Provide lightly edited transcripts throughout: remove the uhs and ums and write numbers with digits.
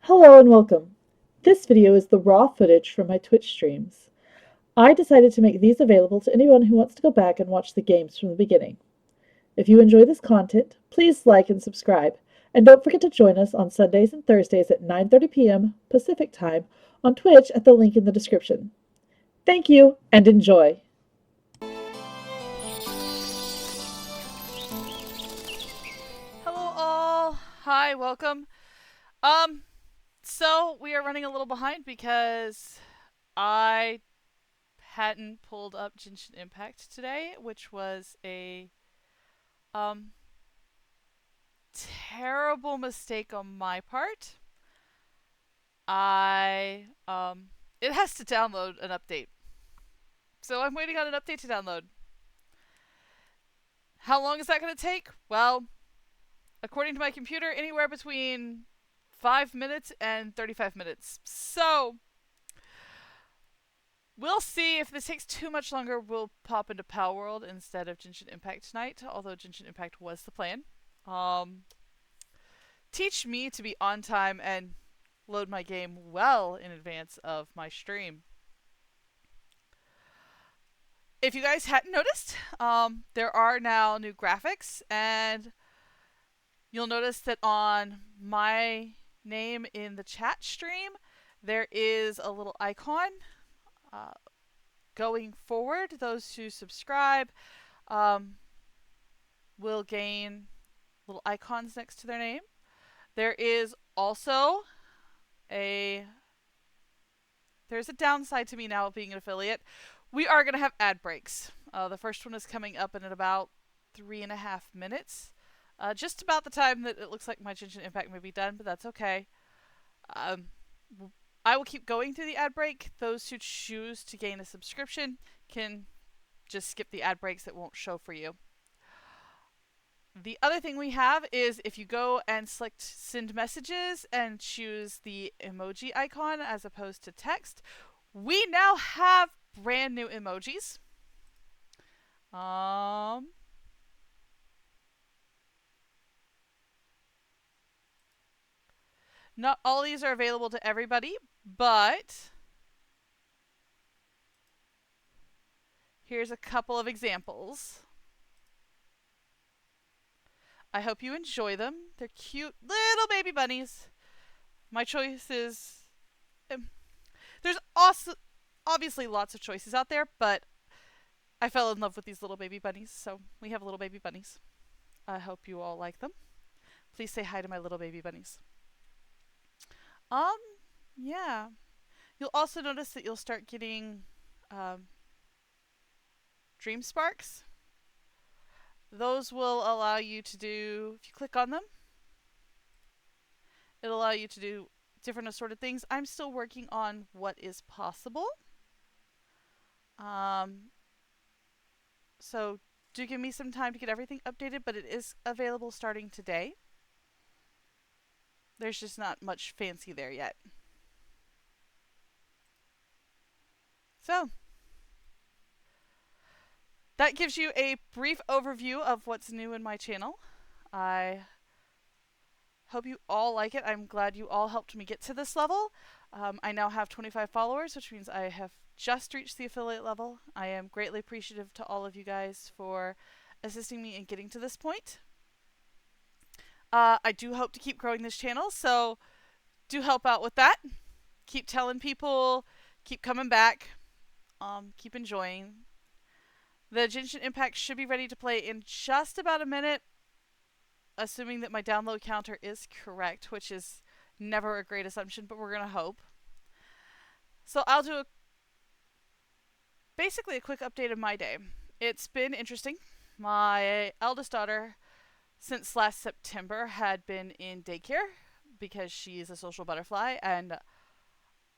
Hello and welcome. This video is the raw footage from my Twitch streams. I decided to make these available to anyone who wants to go back and watch the games from the beginning. If you enjoy this content, please like and subscribe, and don't forget to join us on Sundays and Thursdays at 9:30 p.m. Pacific Time on Twitch at the link in the description. Thank you and enjoy. Hello all. Hi, welcome. Um, so we are running a little behind because I hadn't pulled up Genshin Impact today, which was a um terrible mistake on my part. I it has to download an update. So I'm waiting on an update to download. How long is that going to take? Well, according to my computer, anywhere between 5 minutes and 35 minutes. So, we'll see. If this takes too much longer, we'll pop into Power World instead of Genshin Impact tonight, although Genshin Impact was the plan. Um, Teach me to be on time and load my game well in advance of my stream. If you guys hadn't noticed, there are now new graphics, and you'll notice that on my name in the chat stream, there is a little icon. Uh, Going forward, those who subscribe um, will gain little icons next to their name. There is also a there's a downside to me now being an affiliate. We are going to have ad breaks. The first one is coming up in about 3.5 minutes. Just about the time that it looks like my Genshin Impact may be done, but that's okay. Um, I will keep going through the ad break. Those who choose to gain a subscription can just skip the ad breaks that won't show for you. The other thing we have is if you go and select send messages and choose the emoji icon as opposed to text, we now have brand new emojis. Not all these are available to everybody, but here's a couple of examples. I hope you enjoy them. They're cute little baby bunnies. My choice is there's also obviously lots of choices out there, but I fell in love with these little baby bunnies, so we have little baby bunnies. I hope you all like them. Please say hi to my little baby bunnies. Um, yeah. You'll also notice that you'll start getting Dream Sparks. Those will allow you to do, if you click on them, it'll allow you to do different assorted things. I'm still working on what is possible. So do give me some time to get everything updated, but it is available starting today. There's just not much fancy there yet. So, that gives you a brief overview of what's new in my channel. I hope you all like it. I'm glad you all helped me get to this level. I now have 25 followers, which means I have just reached the affiliate level. I am greatly appreciative to all of you guys for assisting me in getting to this point. I do hope to keep growing this channel, so do help out with that. Keep telling people, keep coming back, keep enjoying. The Genshin Impact should be ready to play in just about a minute, assuming that my download counter is correct, which is never a great assumption, but we're going to hope. So I'll do basically a quick update of my day. It's been interesting. My eldest daughter, since last September, had been in daycare because she is a social butterfly, and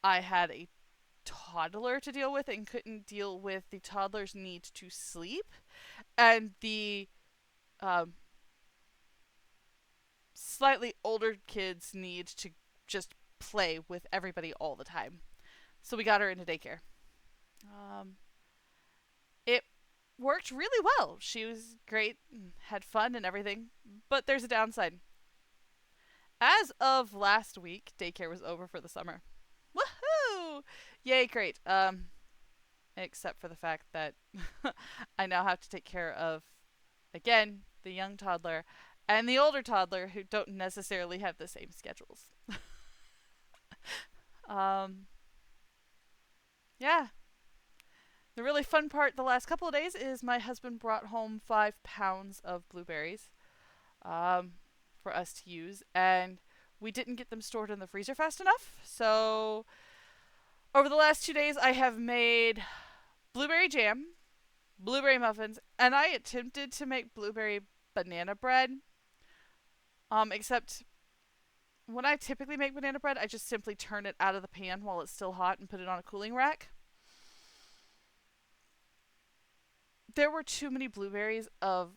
I had a toddler to deal with and couldn't deal with the toddler's need to sleep and the slightly older kids need to just play with everybody all the time. So we got her into daycare. It worked really well. She was great, and had fun and everything. But there's a downside. as of last week, daycare was over for the summer. Woohoo! Yay, great. Except for the fact that I now have to take care of, again, the young toddler and the older toddler who don't necessarily have the same schedules. um, yeah. The really fun part the last couple of days is my husband brought home 5 pounds of blueberries for us to use, and we didn't get them stored in the freezer fast enough. So over the last 2 days, I have made blueberry jam, blueberry muffins, and I attempted to make blueberry banana bread. Except when I typically make banana bread, I just simply turn it out of the pan while it's still hot and put it on a cooling rack. There were too many blueberries of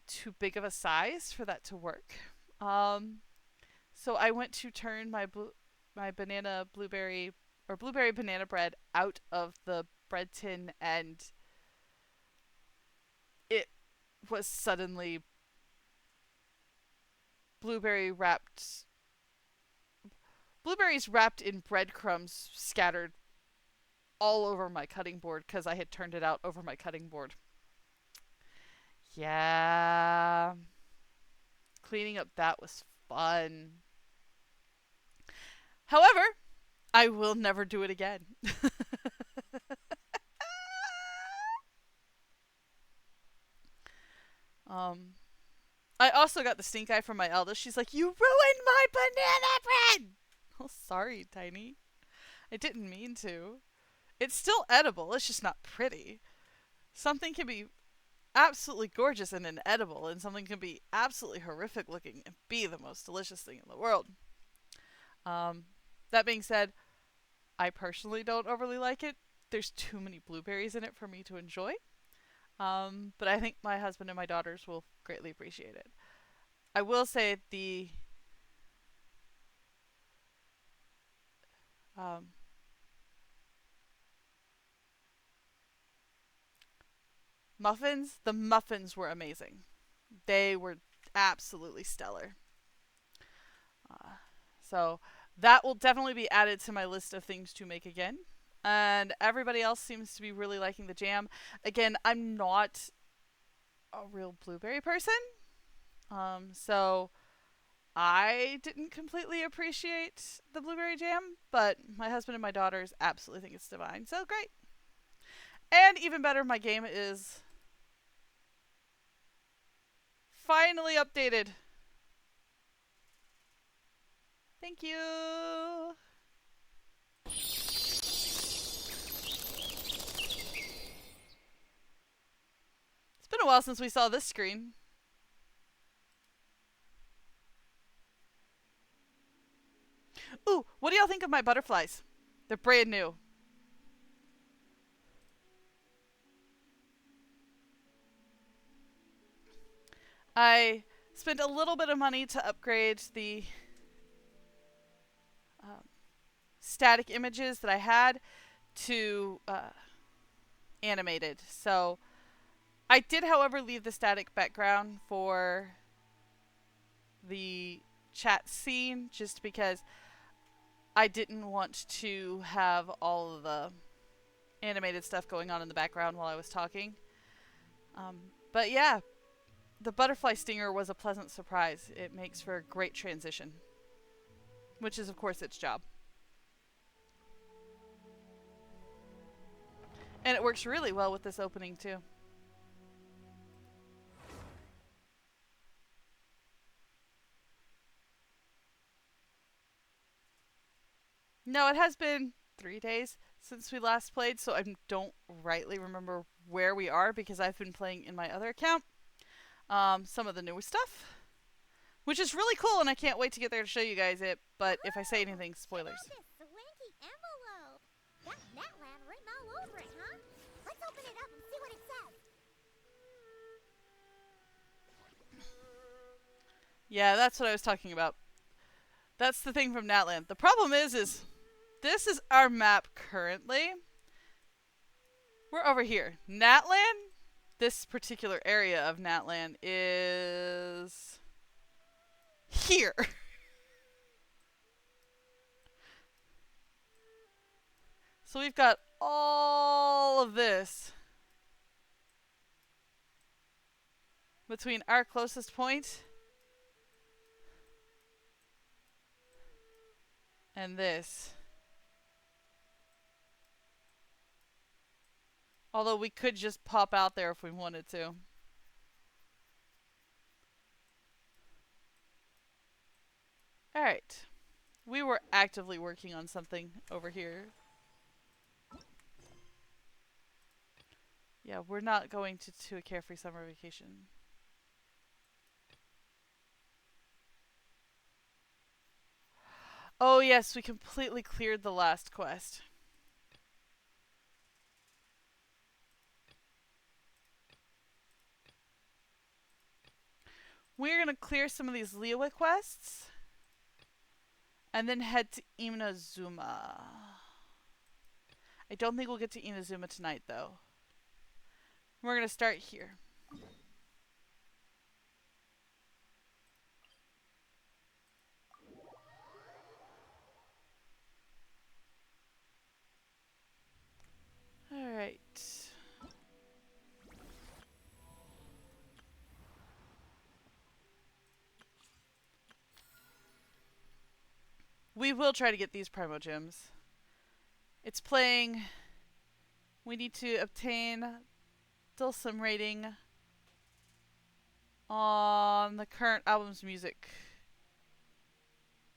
too big of a size for that to work. So I went to turn my banana blueberry or blueberry banana bread out of the bread tin, and it was suddenly blueberries wrapped in breadcrumbs scattered all over my cutting board because I had turned it out over my cutting board. Yeah. Cleaning up that was fun. However, I will never do it again. I also got the stink eye from my eldest. She's like, "You ruined my banana bread!" Oh, sorry, Tiny. I didn't mean to. It's still edible, it's just not pretty. Something can be absolutely gorgeous and inedible, and something can be absolutely horrific looking and be the most delicious thing in the world. That being said, I personally don't overly like it. There's too many blueberries in it for me to enjoy. But I think my husband and my daughters will greatly appreciate it. I will say the the muffins were amazing. They were absolutely stellar. So that will definitely be added to my list of things to make again. And everybody else seems to be really liking the jam. Again, I'm not a real blueberry person. So I didn't completely appreciate the blueberry jam, but my husband and my daughters absolutely think it's divine. So great. And even better, my game is finally updated. Thank you. It's been a while since we saw this screen. Ooh, what do y'all think of my butterflies? They're brand new. I spent a little bit of money to upgrade the static images that I had to animated. So I did, however, leave the static background for the chat scene just because I didn't want to have all of the animated stuff going on in the background while I was talking. But yeah, the butterfly stinger was a pleasant surprise. It makes for a great transition, which is, of course, its job. And it works really well with this opening, too. No, it has been 3 days since we last played, so I don't rightly remember where we are because I've been playing in my other account. Some of the newer stuff, which is really cool, and I can't wait to get there to show you guys it. But if I say anything, spoilers. Yeah, that's what I was talking about. That's the thing from Natlan. The problem is this is our map currently. We're over here. Natlan, this particular area of Natlan is here. So we've got all of this between our closest point and this. Although we could just pop out there if we wanted to. Alright. We were actively working on something over here. Yeah, we're not going to a carefree summer vacation. Oh yes, we completely cleared the last quest. We're going to clear some of these Liyue quests. And then head to Inazuma. I don't think we'll get to Inazuma tonight, though. We're going to start here. Alright. We will try to get these Primo Gems. It's playing. We need to obtain Dulcim rating on the current album's music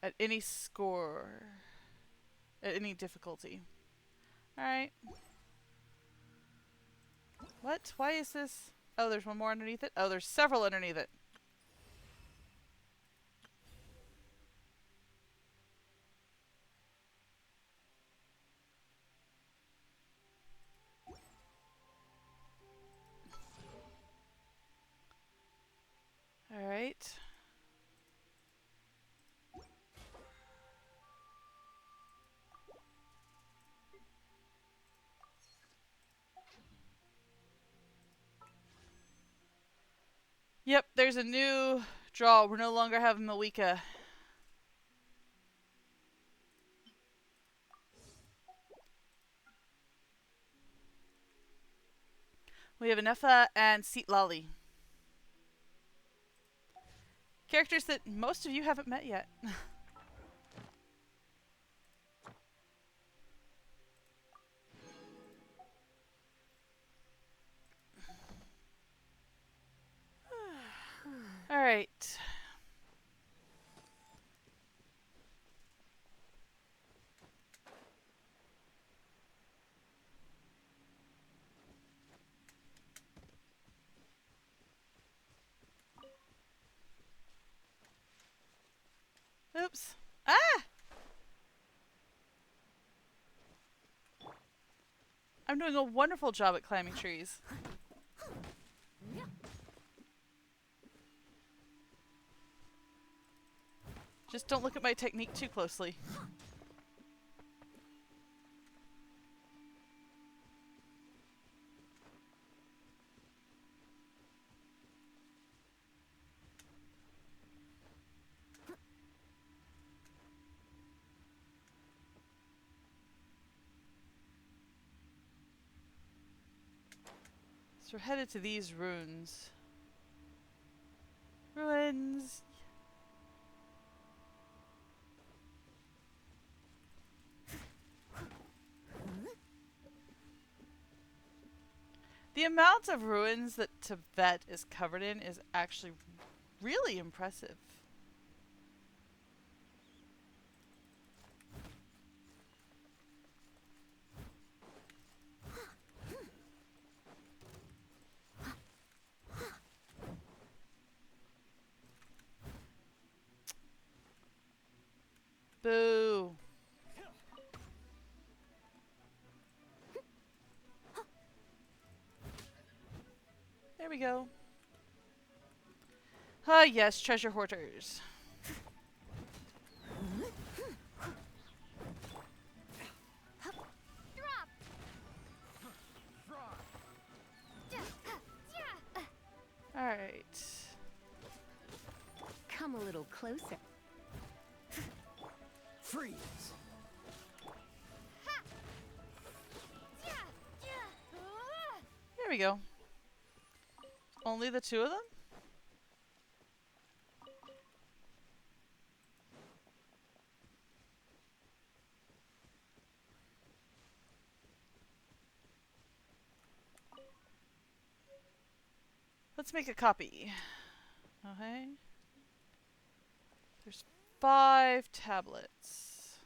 at any score, at any difficulty. Alright. What? Why is this? Oh, there's one more underneath it? Oh, there's several underneath it. Alright. Yep, there's a new draw. We're no longer having Malika. We have Anefa and Seatlali. Characters that most of you haven't met yet. Alright. Oops. Ah! I'm doing a wonderful job at climbing trees. Just don't look at my technique too closely. So we're headed to these ruins. Ruins. The amount of ruins that Tibet is covered in is actually really impressive. Boo. There we go. Ah, yes, treasure hoarders. Alright. Come a little closer. Freeze! There we go. Only the two of them? Let's make a copy. Okay. There's 5 tablets.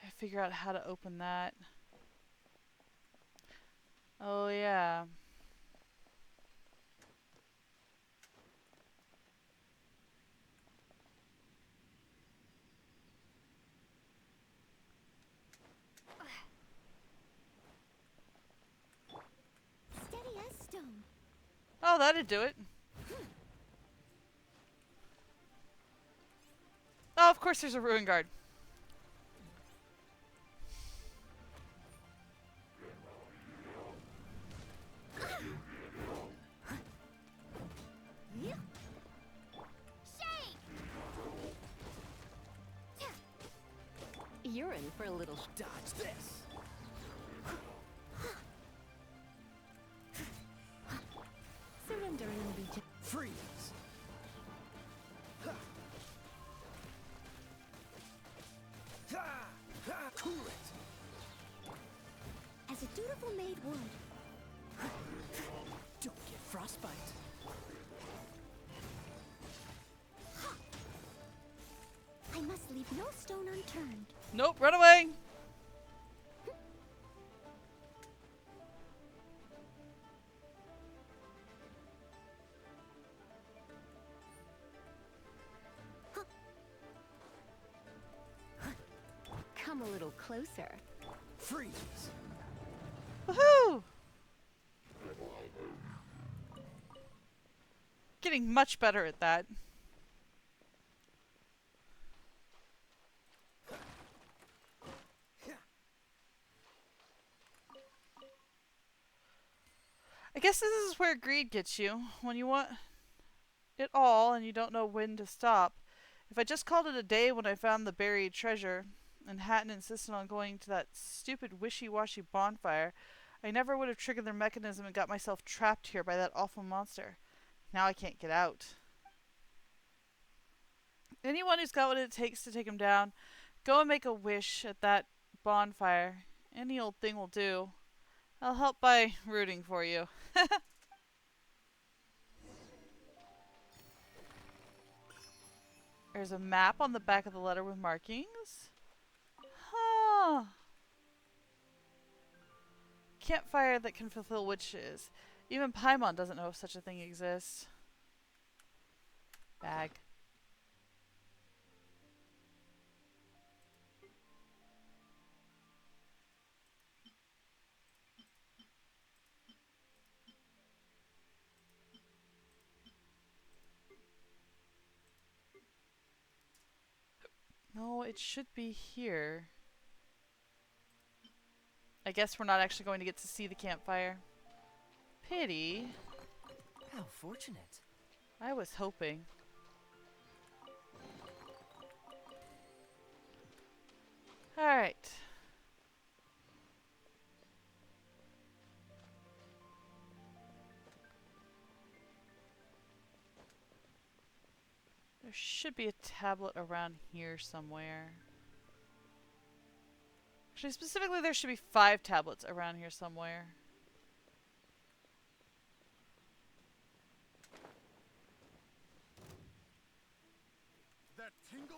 I figure out how to open that. Oh yeah. Steady as stone. Oh, that'd do it. Oh, of course there's a ruin guard. You're in for a little Dodge this. surrender and be Freeze. Ha. Ha. Ha. Cool it. as a dutiful maid would. Don't get frostbite. I must leave no stone unturned. Nope, run away. Come a little closer. Freeze. Woohoo! Getting much better at that. I guess this is where greed gets you. When you want it all and you don't know when to stop. If I just called it a day when I found the buried treasure and hadn't insisted on going to that stupid wishy-washy bonfire, I never would have triggered their mechanism and got myself trapped here by that awful monster. Now I can't get out. Anyone who's got what it takes to take him down, go and make a wish at that bonfire. Any old thing will do. I'll help by rooting for you. There's a map on the back of the letter with markings. Huh. Campfire that can fulfill wishes. Even Paimon doesn't know if such a thing exists. Bag. No, it should be here. I guess we're not actually going to get to see the campfire. Pity. How fortunate. I was hoping. Alright. There should be a tablet around here somewhere. Actually, specifically, there should be 5 tablets around here somewhere. That tingle?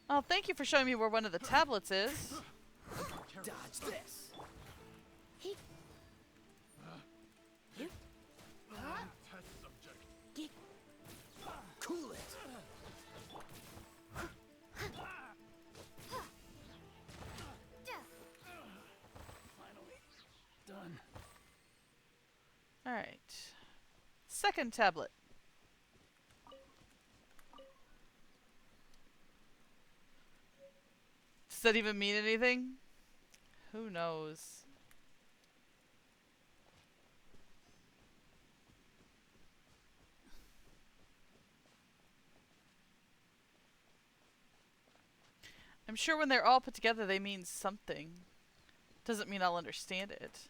Oh, thank you for showing me where one of the tablets is. Dodge this. Test subject. Cool it. Finally done. Alright. Second tablet. Does that even mean anything? Who knows? I'm sure when they're all put together they mean something. Doesn't mean I'll understand it.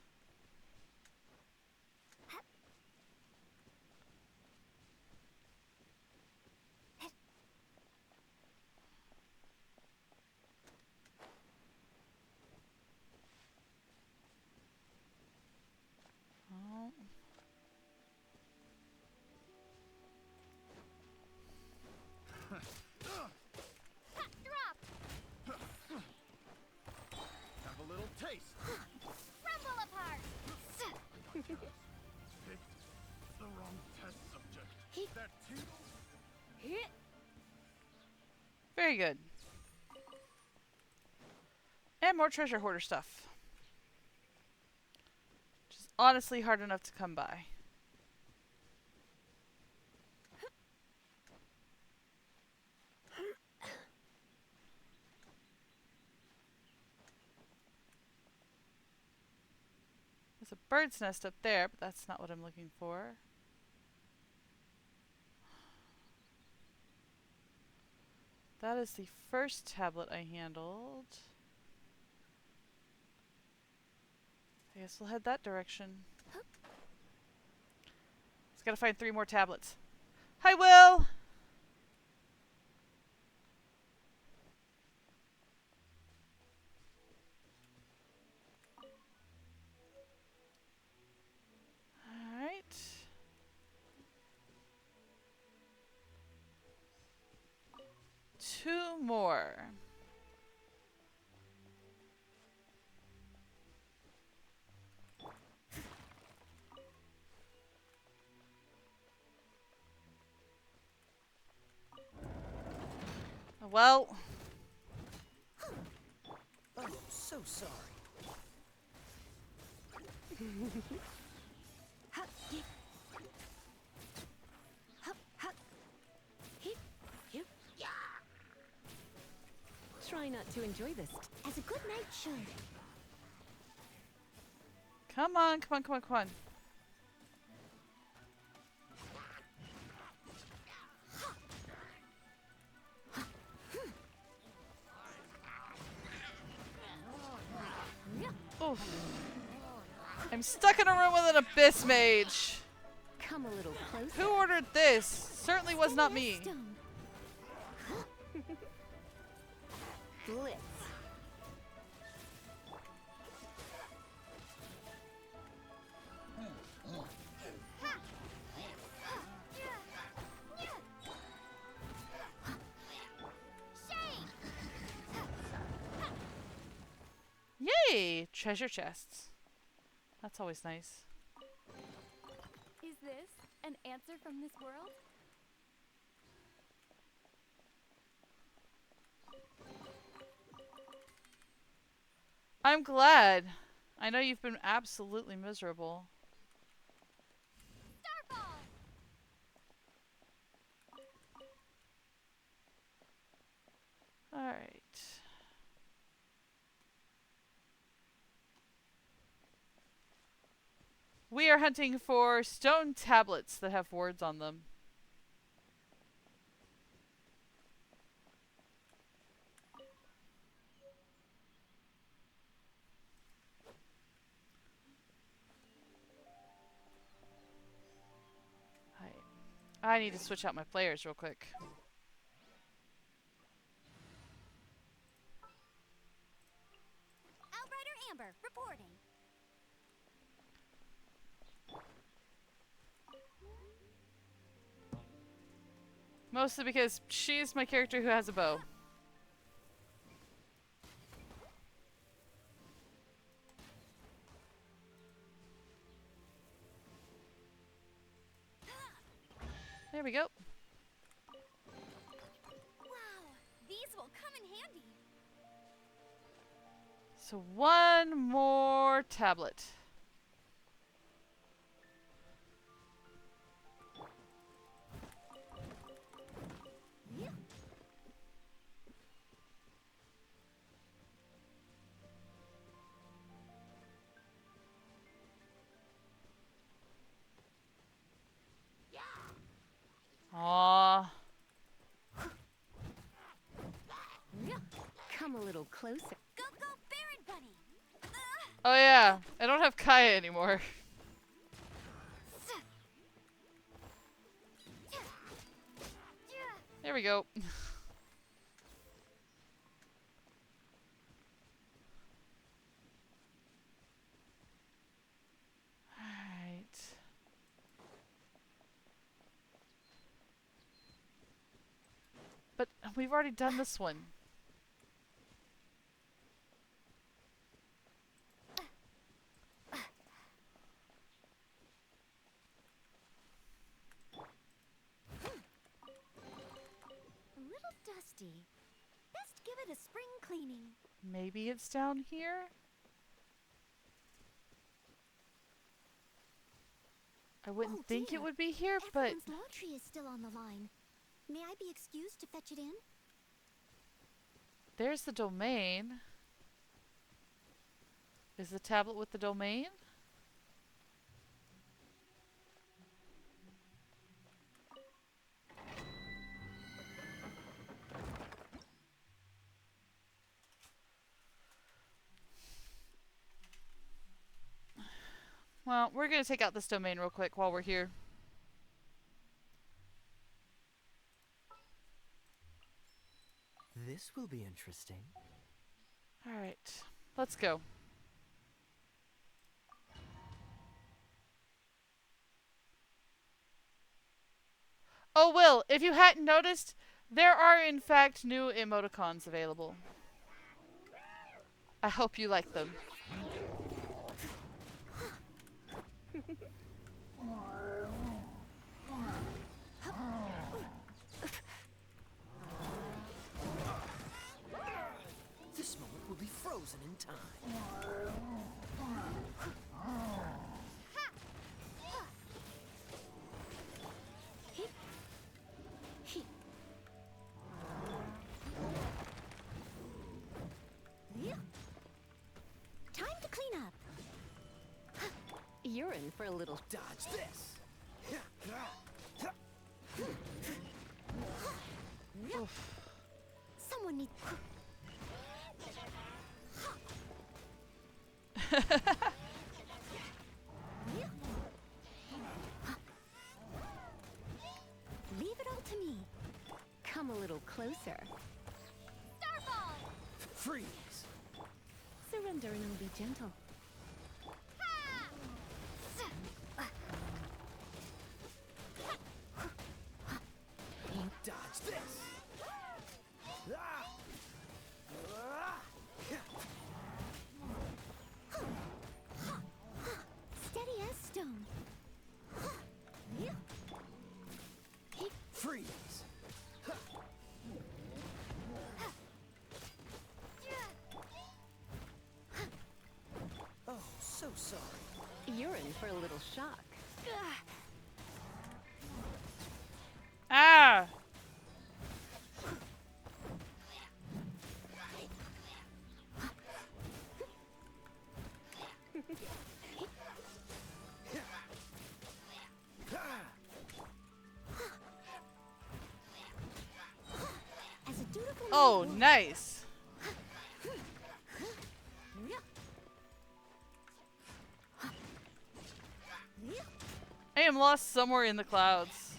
Oh. Drop! Have a little taste. Crumble apart! Picked the wrong test subject. That tingle. Very good. And more treasure hoarder stuff. Which is honestly hard enough to come by. There's a bird's nest up there, but that's not what I'm looking for. That is the first tablet I handled. I guess we'll head that direction. Just gotta find 3 more tablets. Hi, Will! Alright. Two more. Well, Oh, so sorry. Hup, yip. Hup, hup. Hip, hip. Yeah. Try not to enjoy this. As a good knight should. come on, come on, come on, come on. Oof. I'm stuck in a room with an abyss mage. Come a little closer. Who ordered this? Certainly was not me. Stone. Blitz. Yay! Treasure chests. That's always nice. Is this an answer from this world? I'm glad. I know you've been absolutely miserable. Starfall! Alright. We are hunting for stone tablets that have words on them. I need to switch out my players real quick. Outrider Amber, reporting. Mostly because she's my character who has a bow. There we go. Wow, these will come in handy. So one more tablet. Aww. Come closer. Go, go, Baron Bunny! Oh yeah, I don't have Kaya anymore. There we go. Alright. But we've already done this one. A little dusty. Best give it a spring cleaning. Maybe it's down here? I wouldn't Oh, think dear. it would be here, but Everyone's laundry is still on the line. May I be excused to fetch it in? there's the domain. Is the tablet with the domain? Well, we're gonna take out this domain real quick while we're here. This will be interesting. Alright, let's go. Oh, Will, if you hadn't noticed, there are in fact new emoticons available. I hope you like them. This moment will be frozen in time. Time to clean up. You're in for a little. Dodge this. Someone needs. Leave it all to me. Come a little closer. Starball! Freeze. Surrender and I'll be gentle. Dodge this. Steady as stone. Freeze. Oh, so sorry. You're in for a little shock. Ah! As a dutiful Oh, maid would. nice. I am lost somewhere in the clouds.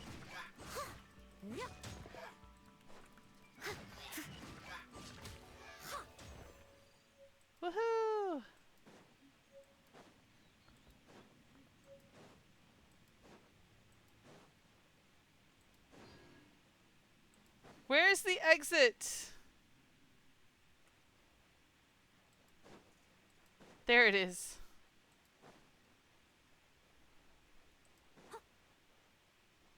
Woohoo! Where's the exit? There it is.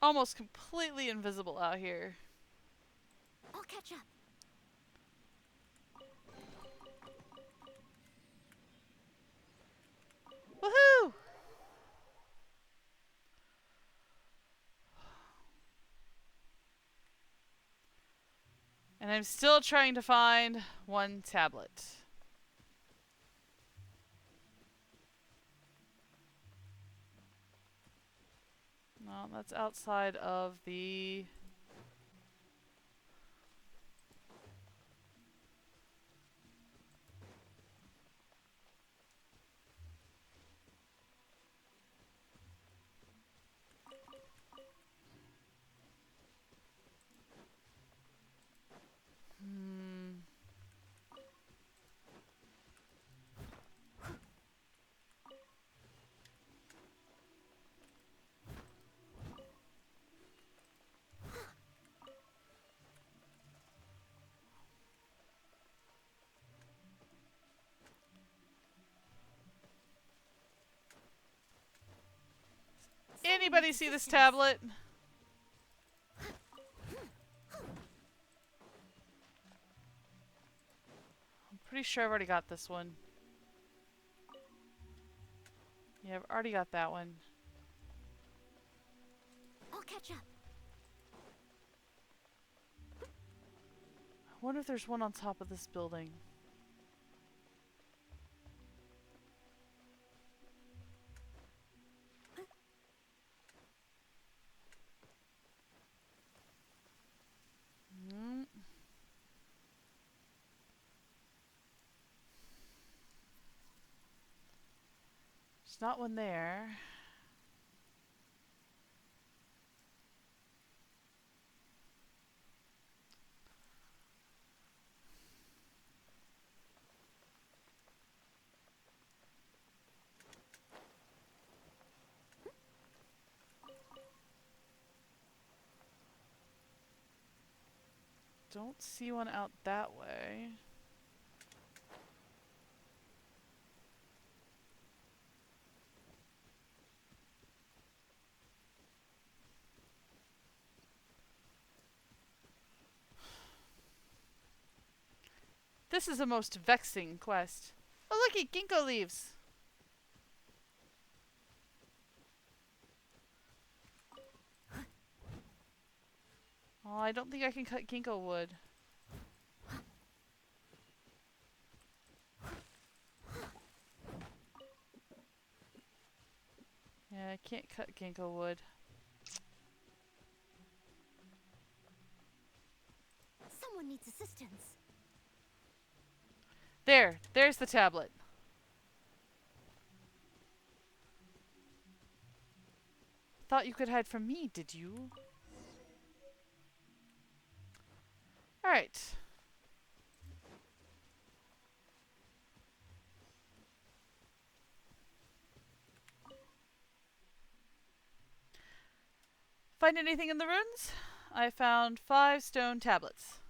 Almost completely invisible out here. I'll catch up. Woohoo! And I'm still trying to find one tablet. No, that's outside of the... Anybody see this tablet? I'm pretty sure I've already got this one. Yeah, I've already got that one. I'll catch up. I wonder if there's one on top of this building. Mm. There's not one there. Don't see one out that way. This is a most vexing quest. Oh, looky, ginkgo leaves. Oh, I don't think I can cut ginkgo wood. Yeah, I can't cut ginkgo wood. Someone needs assistance. There's the tablet. Thought you could hide from me, did you? Alright. Find anything in the ruins? I found 5 stone tablets.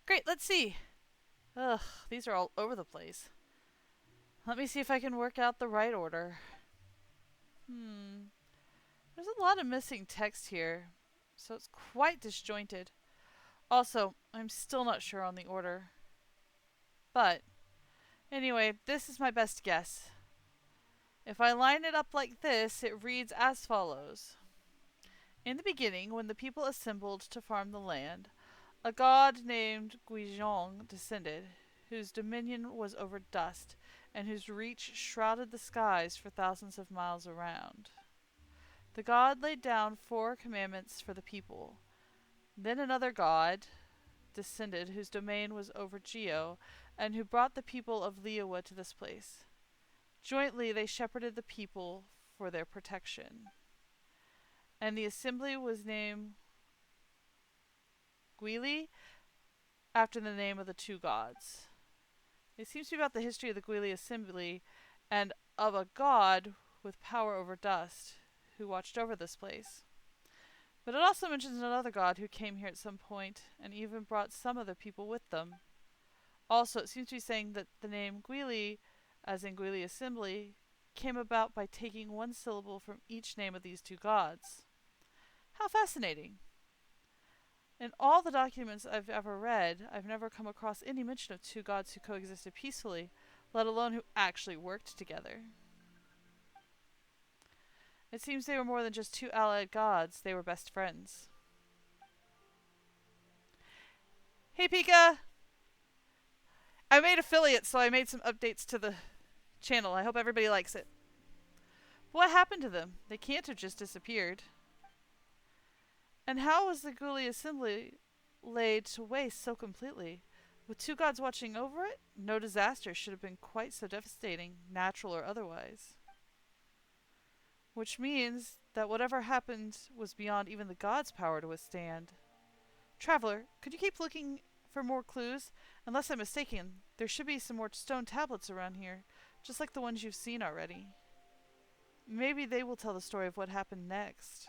Great, let's see. Ugh, these are all over the place. Let me see if I can work out the right order. There's a lot of missing text here, so it's quite disjointed. Also, I'm still not sure on the order. But, anyway, this is my best guess. If I line it up like this, it reads as follows. In the beginning, when the people assembled to farm the land, a god named Guizhong descended, whose dominion was over dust, and whose reach shrouded the skies for thousands of miles around. The god laid down 4 commandments for the people. Then another god descended, whose domain was over Geo, and who brought the people of Liyue to this place. Jointly they shepherded the people for their protection. And the assembly was named Guili, after the name of the 2 gods. It seems to be about the history of the Guili assembly and of a god with power over dust who watched over this place. But it also mentions another god who came here at some point and even brought some other people with them. Also, it seems to be saying that the name Guili, as in Guili assembly, came about by taking 1 syllable from each name of these 2 gods. How fascinating! In all the documents I've ever read, I've never come across any mention of 2 gods who coexisted peacefully, let alone who actually worked together. It seems they were more than just 2 allied gods, they were best friends. Hey Pika! I made affiliates, so I made some updates to the channel. I hope everybody likes it. What happened to them? They can't have just disappeared. And how was the Guili assembly laid to waste so completely? With 2 gods watching over it, no disaster should have been quite so devastating, natural or otherwise. Which means that whatever happened was beyond even the gods' power to withstand. Traveler, could you keep looking for more clues? Unless I'm mistaken, there should be some more stone tablets around here, just like the ones you've seen already. Maybe they will tell the story of what happened next.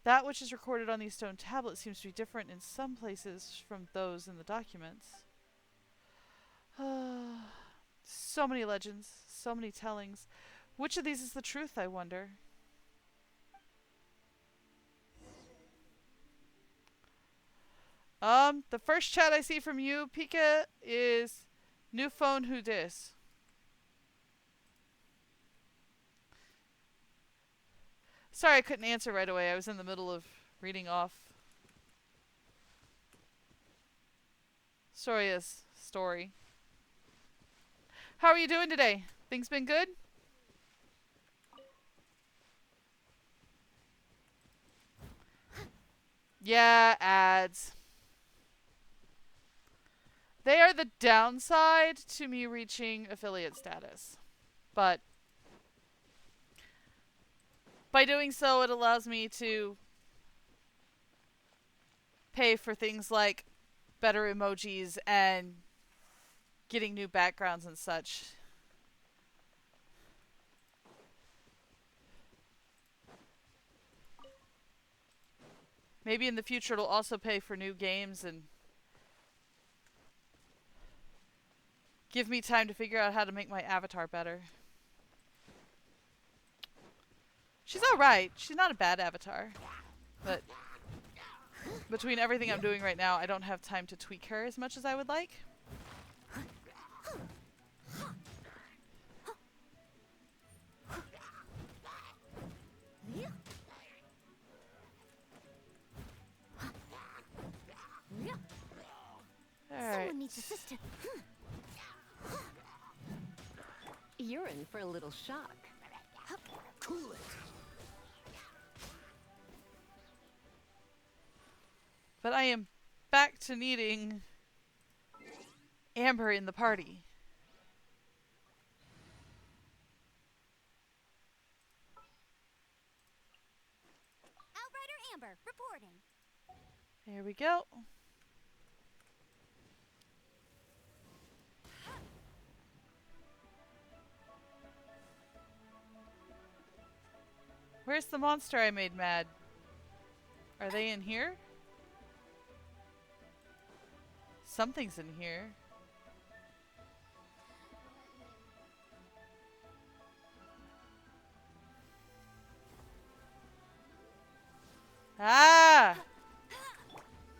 That which is recorded on these stone tablets seems to be different in some places from those in the documents. So many legends, so many tellings. Which of these is the truth, I wonder? The first chat I see from you, Pika, is new phone who dis? Sorry I couldn't answer right away. I was in the middle of reading off Soria's story. How are you doing today? Things been good? Yeah, ads. They are the downside to me reaching affiliate status. But by doing so, it allows me to pay for things like better emojis and getting new backgrounds and such. Maybe in the future it'll also pay for new games and give me time to figure out how to make my avatar better. She's alright. She's not a bad avatar. But between everything I'm doing right now, I don't have time to tweak her as much as I would like. Alright. Someone needs assistance. You're in for a little shock. Cool it. But I am back to needing Amber in the party. Outrider Amber, reporting. There we go. Where's the monster I made mad? Are they in here? Something's in here. Ah!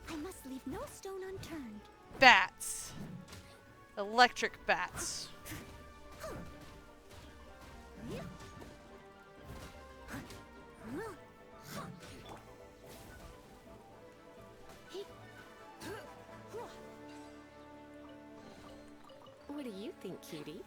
I must leave no stone unturned. Bats. Electric bats. What do you think, cutie?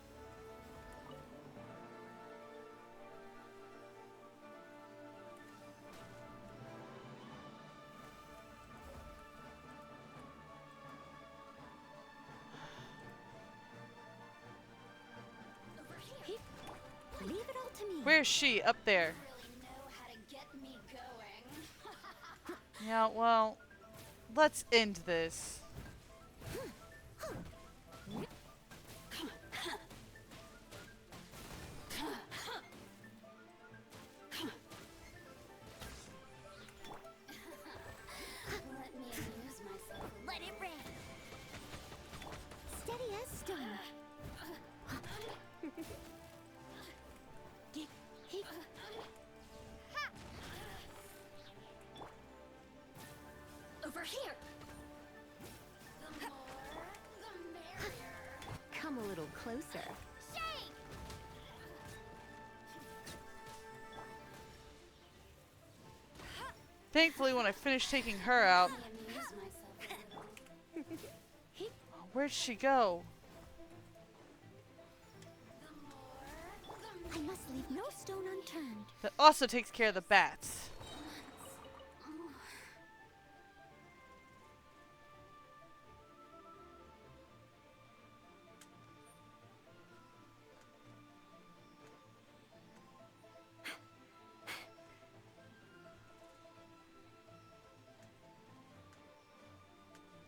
Leave it all to me. Where's she? Up there. Yeah, well, let's end this. Let me amuse myself. Let it rain. Steady as stone. Over here. The more, the merrier. Come a little closer. Shake! Thankfully, when I finish taking her out, Let me amuse myself. where'd she go? I must leave no stone unturned. That also takes care of the bats.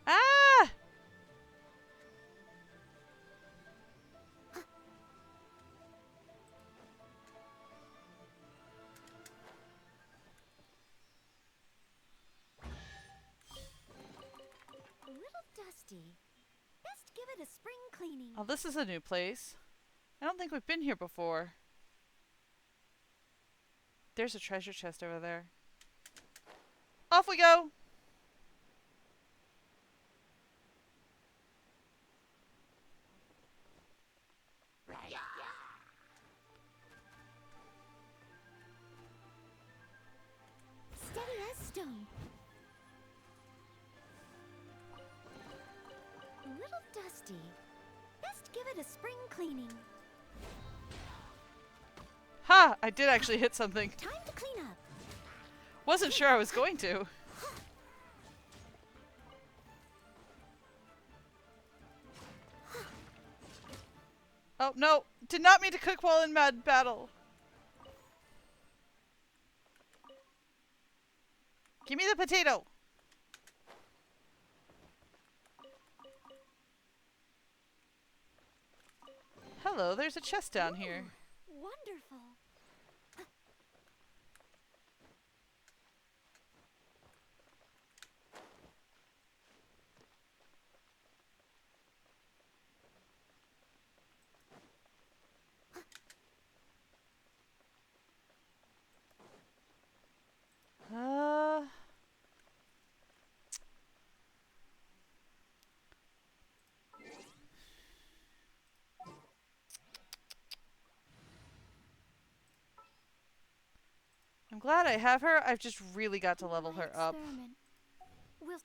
Ah! A little dusty. Best give it a spring cleaning. Oh, this is a new place. I don't think we've been here before. There's a treasure chest over there. Off we go! stone. A little dusty. Best give it a spring cleaning. Ha! I did actually hit something. Time to clean up. Wasn't sure I was going to. Oh, no. Did not mean to cook while in mad battle. Give me the potato. Hello, there's a chest down here. Wonderful. Uh... I'm glad I have her. I've just really got to level her up. Experiment. We'll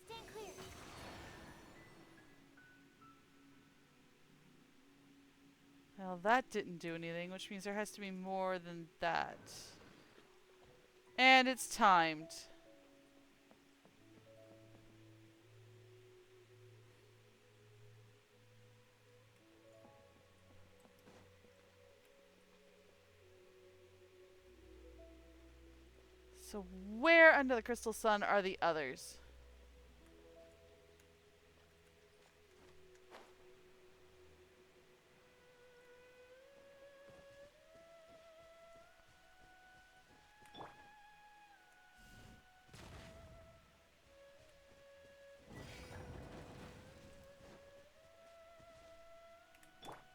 stand clear. Well, that didn't do anything, which means there has to be more than that. And it's timed. So where under the crystal sun are the others?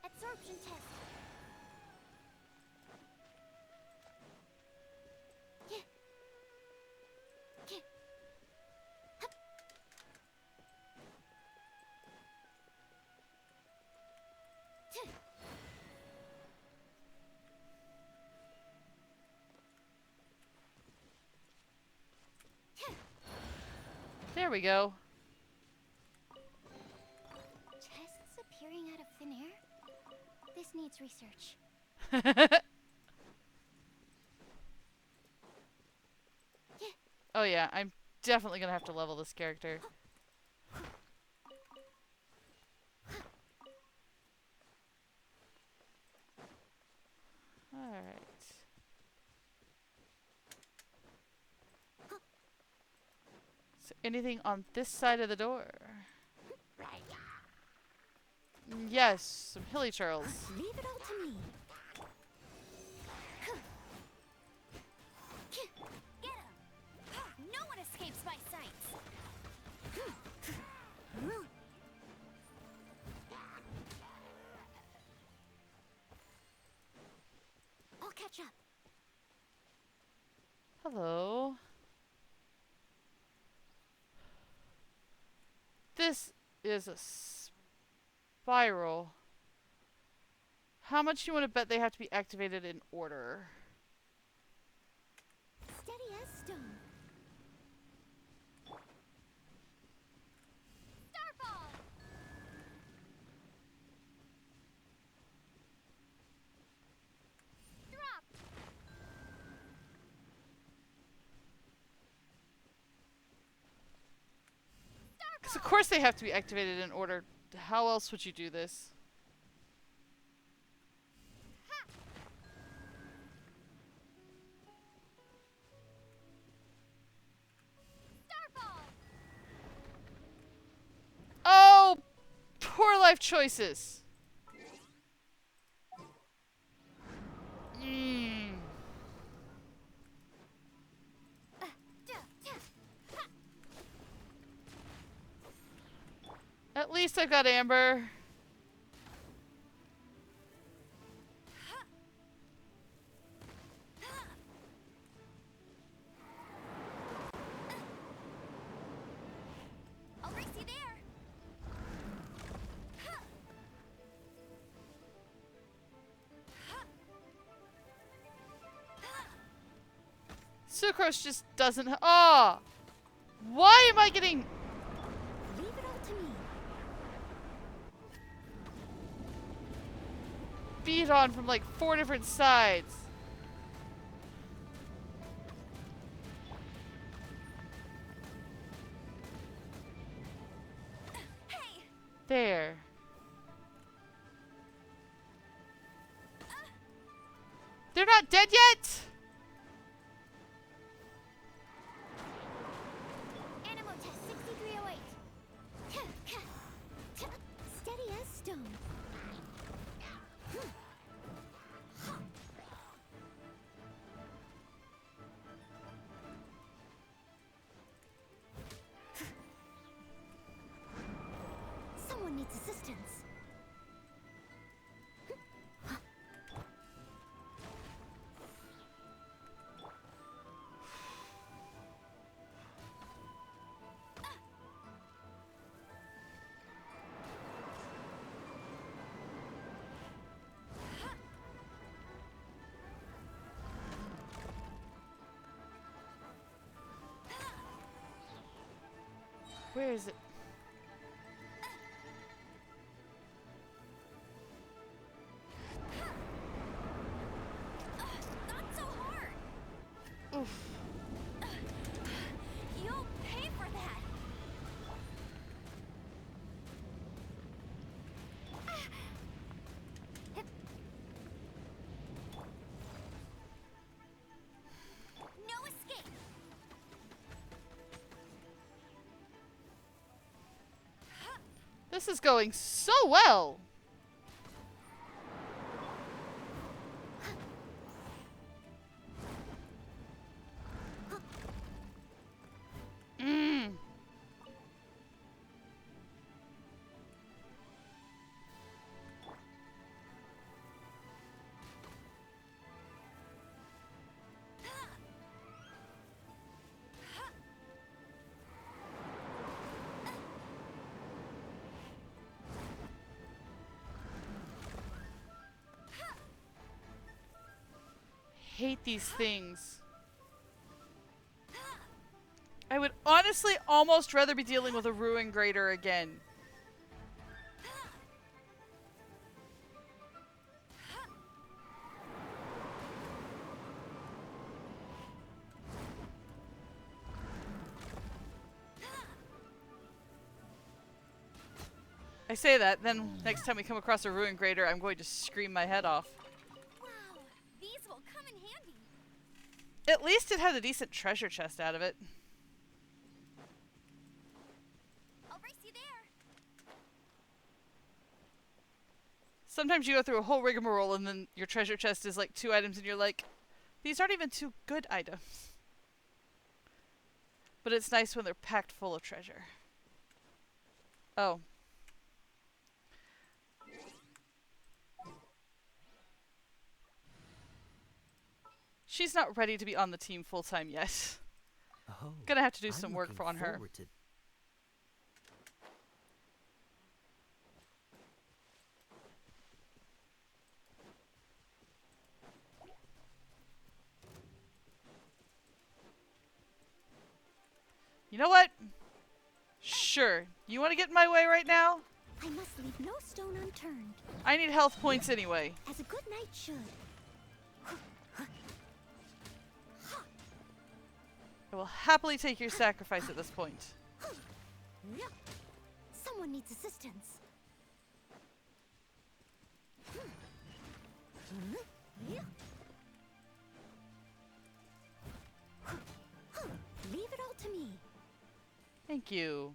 Absorption test. Yeah. Yeah. Hup. Tuh. Tuh. There we go. Chests appearing out of thin air? This needs research. Oh yeah, I'm definitely gonna have to level this character. Alright. So anything on this side of the door? Yes, some hilly churls. Leave it all to me. Get him! No one escapes my sights. I'll catch up. Hello. This is a spiral. How much do you want to bet they have to be activated in order? Steady as stone. Starfall! Drop! Because of course they have to be activated in order. How else would you do this? Starfall! Oh! Poor life choices. Mm. At least I got Amber. I'll race you there. Sucrose just doesn't. Ah! Why am I getting. Leave it all to me. Beat on from like 4 different sides? Hey! There. They're not dead yet? Animo test 6308. Steady as stone. Someone needs assistance. Where is it? Not so hard. Oof. You'll pay for that. No escape. This is going so well. Mm. Hate these things. I would honestly almost rather be dealing with a Ruin Grader again. I say that, then next time we come across a Ruin Grader, I'm going to scream my head off. Wow, these will come in handy. At least it had a decent treasure chest out of it. I'll race you there. Sometimes you go through a whole rigmarole and then your treasure chest is like 2 items and you're like, these aren't even 2 good items. But it's nice when they're packed full of treasure. Oh. She's not ready to be on the team full-time yet. Oh, Gonna have to do I'm some work looking on her. forward to- You know what? Sure. You want to get in my way right now? I must leave no stone unturned, I need health points anyway. as a good knight should. I will happily take your sacrifice at this point. Someone needs assistance. Leave it all to me. Thank you.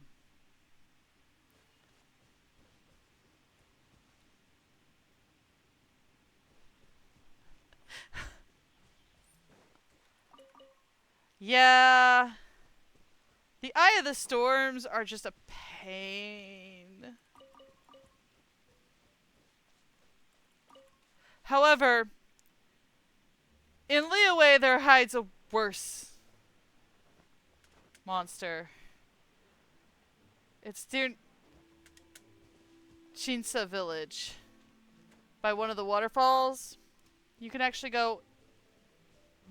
Yeah. The Eye of the Storms are just a pain. However, in Liyue there hides a worse monster. It's near Chinsa village. By one of the waterfalls. You can actually go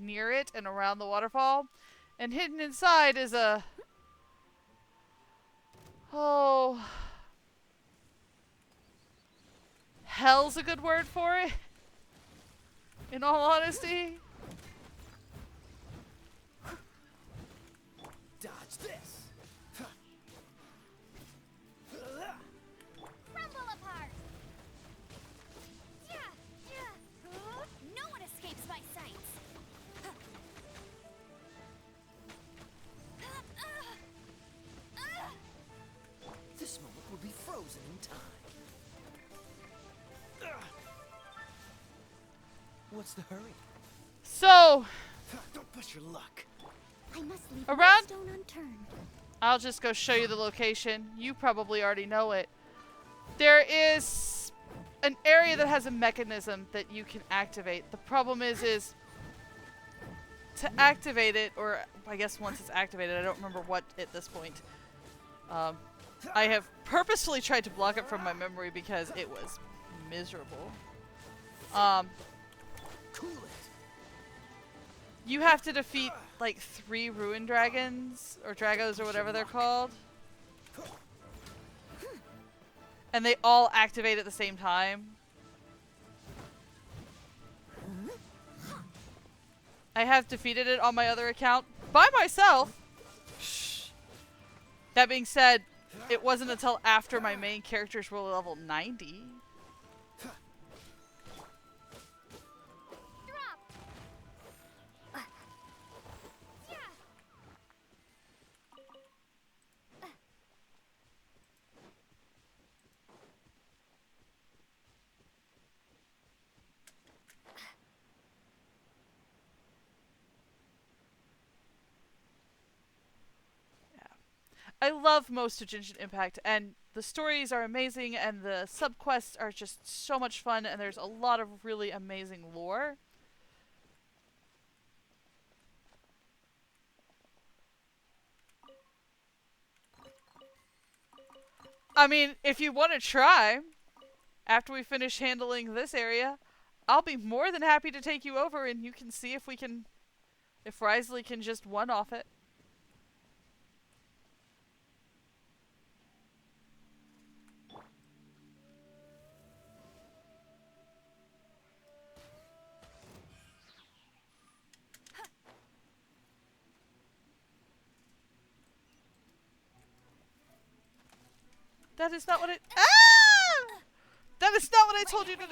near it and around the waterfall. And hidden inside is a... Oh... Hell's a good word for it. In all honesty. Dodge this. Rumble apart! Yeah, yeah. No one escapes my sights! This moment will be frozen in time. What's the hurry? So, Don't push your luck. I must leave Around- no stone unturned. I'll just go show you the location. You probably already know it. There is an area that has a mechanism that you can activate. The problem is to activate it, or I guess once it's activated, I don't remember what at this point. I have purposefully tried to block it from my memory because it was miserable. Cool it. You have to defeat like 3 ruin dragons or dragos or whatever they're called. And they all activate at the same time. I have defeated it on my other account by myself. Shh. That being said, it wasn't until after my main characters were level 90. I love most of Genshin Impact, and the stories are amazing, and the subquests are just so much fun, and there's a lot of really amazing lore. I mean, if you want to try, after we finish handling this area, I'll be more than happy to take you over, and you can see if we can, if Wriothesley can just one-off it. That is not what it. Ah! That is not what I told you to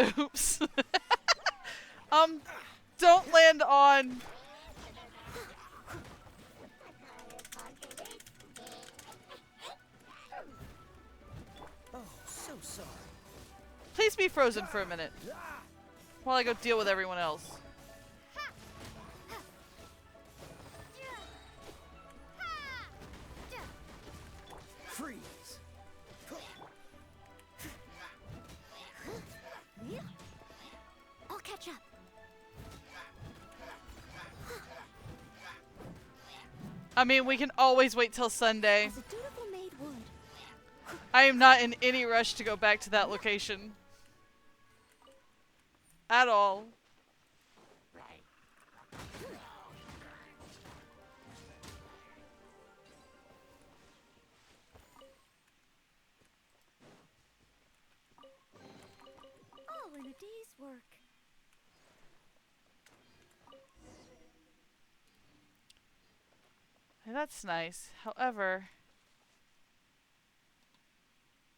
do. Oops. Don't land on. Oh, so sorry. Please be frozen for a minute while I go deal with everyone else. Freeze. I'll catch up. I mean, we can always wait till Sunday. As a dutiful maid would. I am not in any rush to go back to that location. At all. All in a day's work. And that's nice. However,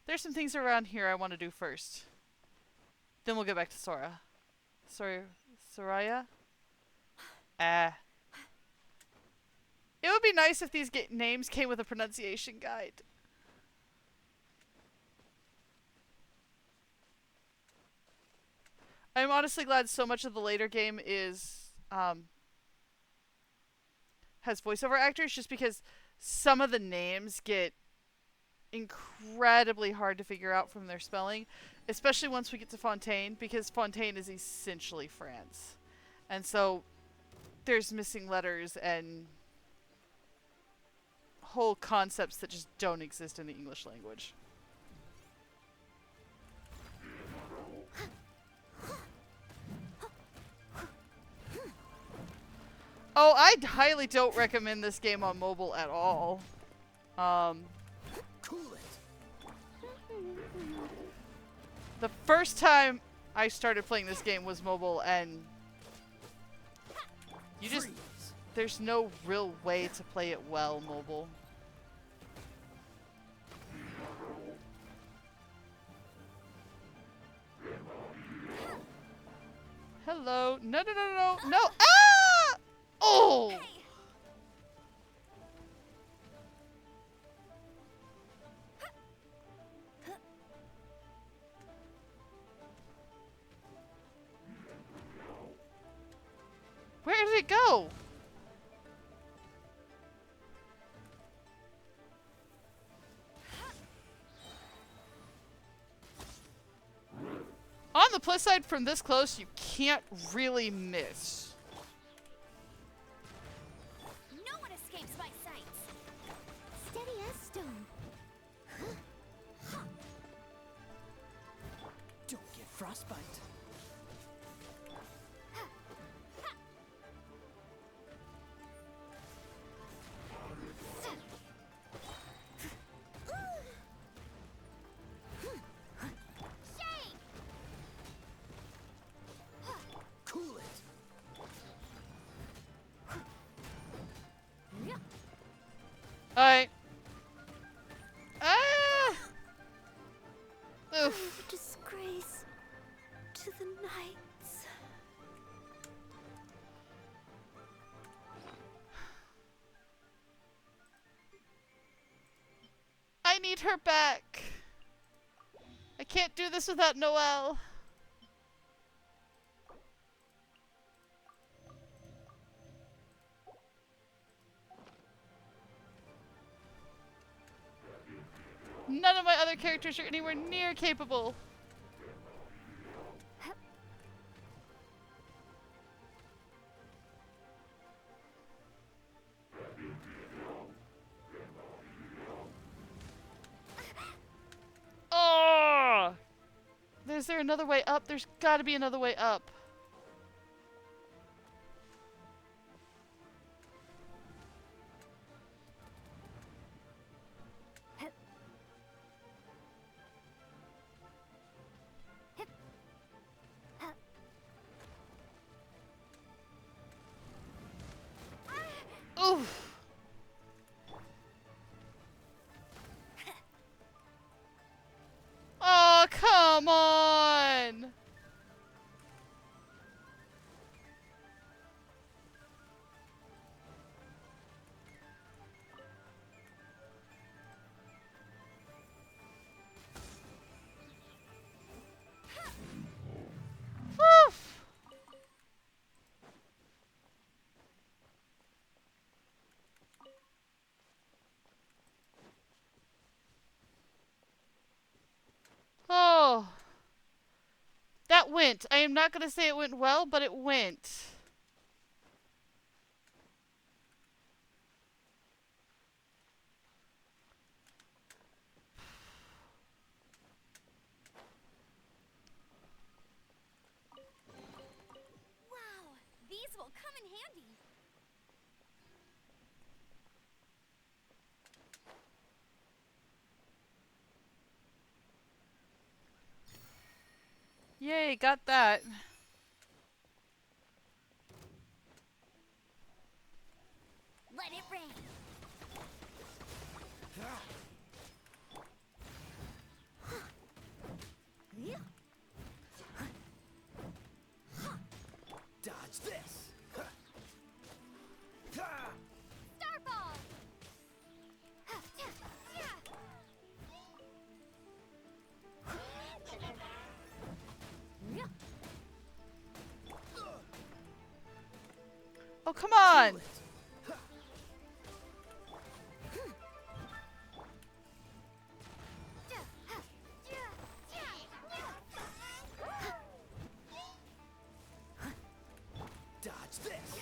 there's some things around here I want to do first. Then we'll get back to Sora. Soraya? Ah. It would be nice if these names came with a pronunciation guide. I'm honestly glad so much of the later game is has voiceover actors, just because some of the names get incredibly hard to figure out from their spelling, especially once we get to Fontaine, because Fontaine is essentially France. And so there's missing letters and whole concepts that just don't exist in the English language. Oh, I highly don't recommend this game on mobile at all. Cool it. The first time I started playing this game was mobile, and you just, Freeze. there's no real way to play it well mobile. Hello. No, no, no, no, no. No. Ah! Oh! Where did it go? On the plus side, from this close, you can't really miss. No one escapes my sights. Steady as stone. Don't get frostbite. Shake! Cool it. Alright. Ah! Oof. Disgrace to the knights. I need her back. I can't do this without Noelle. None of my other characters are anywhere near capable. Oh! Is there another way up? There's gotta be another way up. Oof. Oh, come on! Oof. Oh. That went. I am not going to say it went well, but it went. Wow, these will come in handy. Yay, got that. Let it rain. Dodge this. Starball. Oh, come on! Cool it. Dodge this.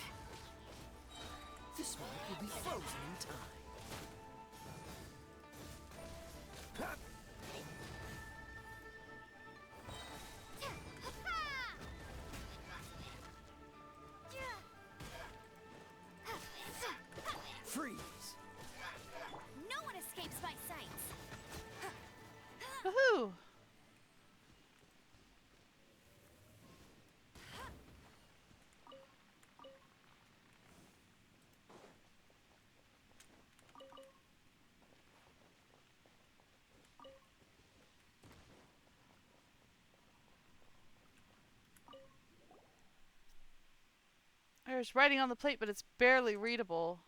This one will be frozen in time. Woohoo! There's writing on the plate, but it's barely readable.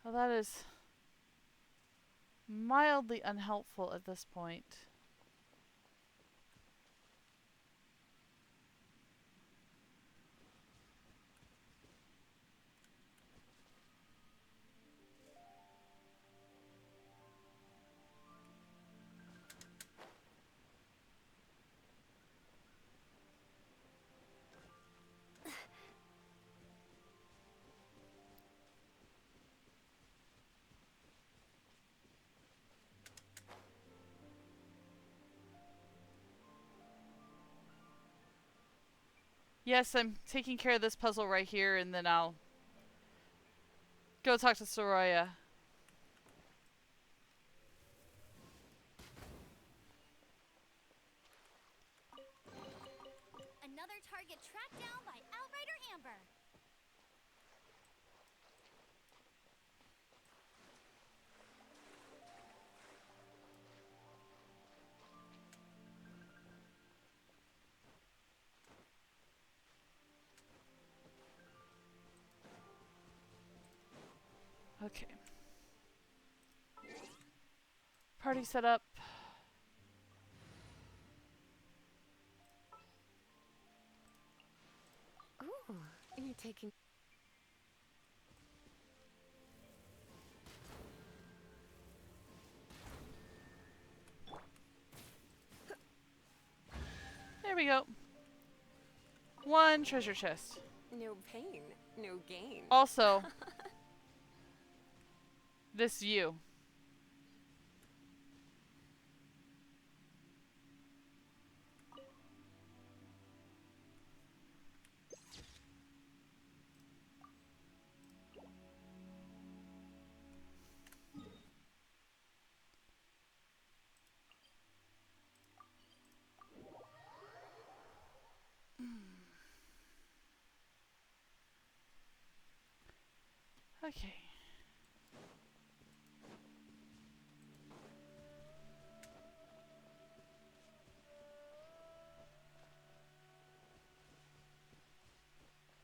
Well, that is mildly unhelpful at this point. Yes, I'm taking care of this puzzle right here, and then I'll go talk to Soraya. Another target tracked down by Outrider Amber. Okay. Party set up. Ooh, you're taking... There we go. One treasure chest. No pain, no gain. Also, this view. Okay.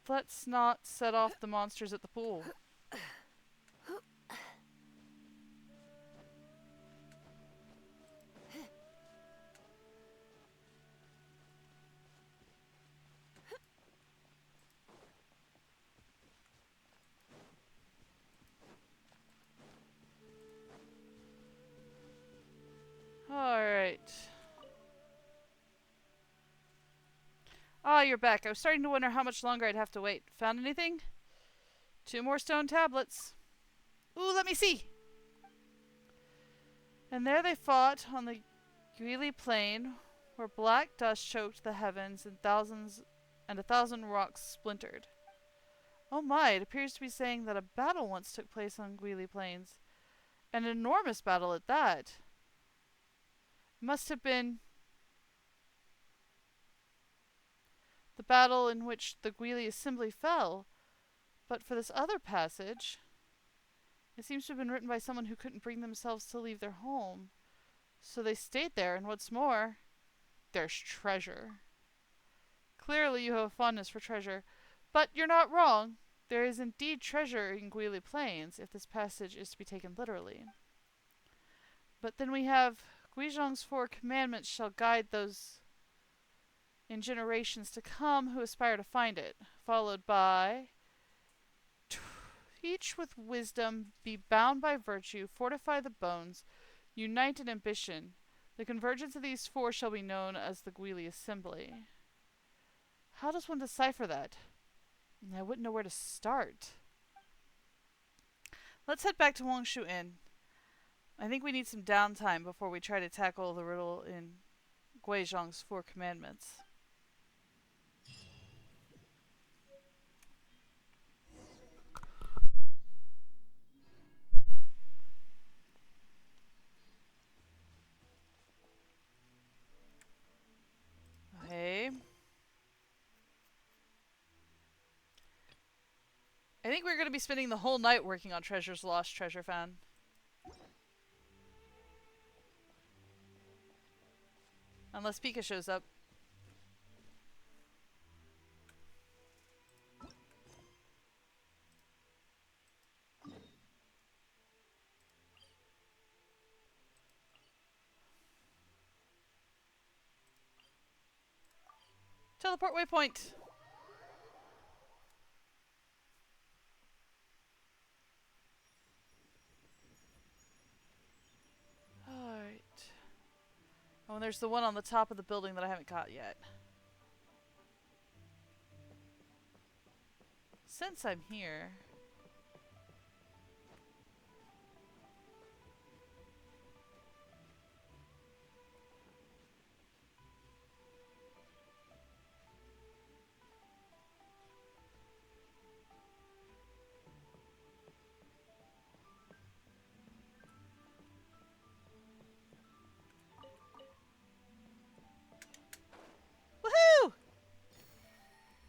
Let's not set off the monsters at the pool. Alright. Ah, you're back. I was starting to wonder how much longer I'd have to wait. Found anything? 2 more stone tablets. Ooh, let me see! And there they fought on the Guili plain, where black dust choked the heavens and 1,000 rocks splintered. Oh my, it appears to be saying that a battle once took place on Guili plains. An enormous battle at that. Must have been the battle in which the Guili assembly fell. But for this other passage, it seems to have been written by someone who couldn't bring themselves to leave their home. So they stayed there, and what's more, there's treasure. Clearly you have a fondness for treasure. But you're not wrong. There is indeed treasure in Guili Plains, if this passage is to be taken literally. But then we have Guizhong's 4 commandments shall guide those in generations to come who aspire to find it, followed by each with wisdom, be bound by virtue, fortify the bones, unite in ambition. The convergence of these 4 shall be known as the Guili Assembly. How does one decipher that? I wouldn't know where to start. Let's head back to Wangshu Inn. I think we need some downtime before we try to tackle the riddle in Guizhong's 4 commandments. think we're going to be spending the whole night working on Treasures Lost, Treasure Found. Unless Pika shows up. Teleport waypoint! Alright. Oh, and there's the one on the top of the building that I haven't caught yet. Since I'm here... Woohoo!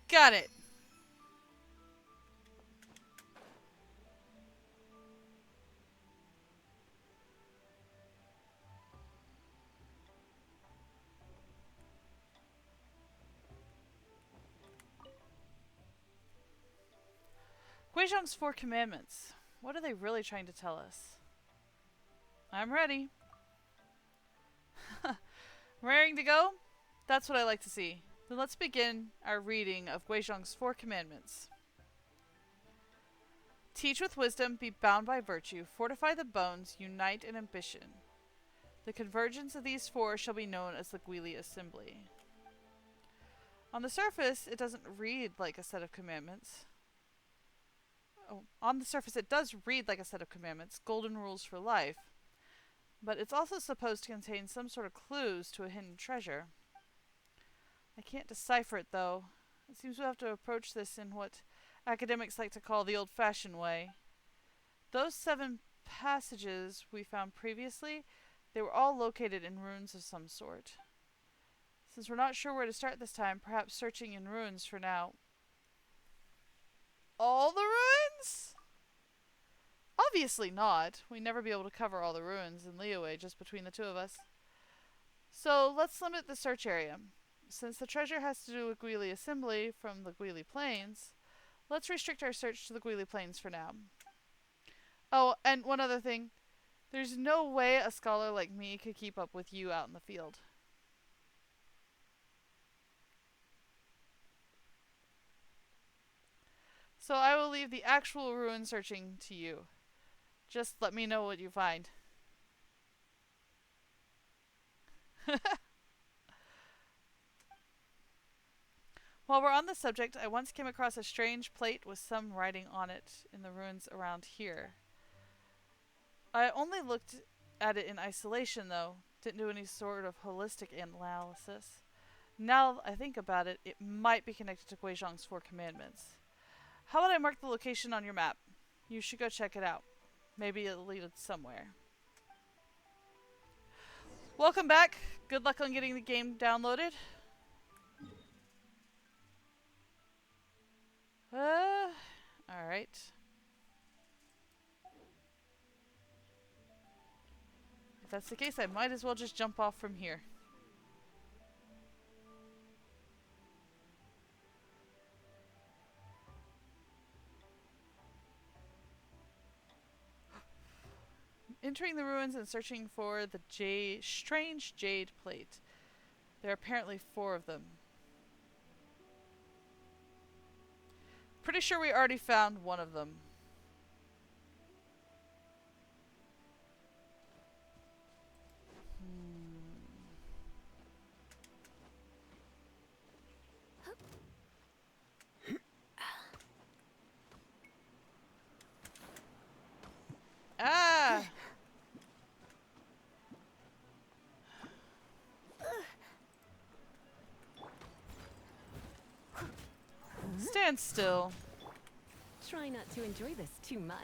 Got it! Guizhong's 4 commandments. What are they really trying to tell us? I'm ready. Raring to go? That's what I like to see. Then let's begin our reading of Guizhong's 4 commandments. Teach with wisdom, be bound by virtue, fortify the bones, unite in ambition. The convergence of these 4 shall be known as the Guili Assembly. On the surface, it doesn't read like a set of commandments. Oh, on the surface, it does read like a set of commandments, golden rules for life. But it's also supposed to contain some sort of clues to a hidden treasure. I can't decipher it, though. It seems we'll have to approach this in what academics like to call the old-fashioned way. Those 7 passages we found previously, they were all located in ruins of some sort. Since we're not sure where to start this time, perhaps searching in ruins for now. All the ruins? Obviously not. We'd never be able to cover all the ruins in Liyue just between the 2 of us. So let's limit the search area. Since the treasure has to do with Guili Assembly from the Guili Plains, let's restrict our search to the Guili Plains for now. Oh, and one other thing. There's no way a scholar like me could keep up with you out in the field. So I will leave the actual ruin searching to you. Just let me know what you find. While we're on the subject, I once came across a strange plate with some writing on it in the ruins around here. I only looked at it in isolation, though. Didn't do any sort of holistic analysis. Now I think about it, it might be connected to Guizhong's 4 commandments. How would I mark the location on your map? You should go check it out. Maybe it'll lead us somewhere. Welcome back. Good luck on getting the game downloaded. Alright. If that's the case, I might as well just jump off from here. Entering the ruins and searching for the strange jade plate. There are apparently 4 of them. Pretty sure we already found one of them. Ah! Stand still. Try not to enjoy this too much.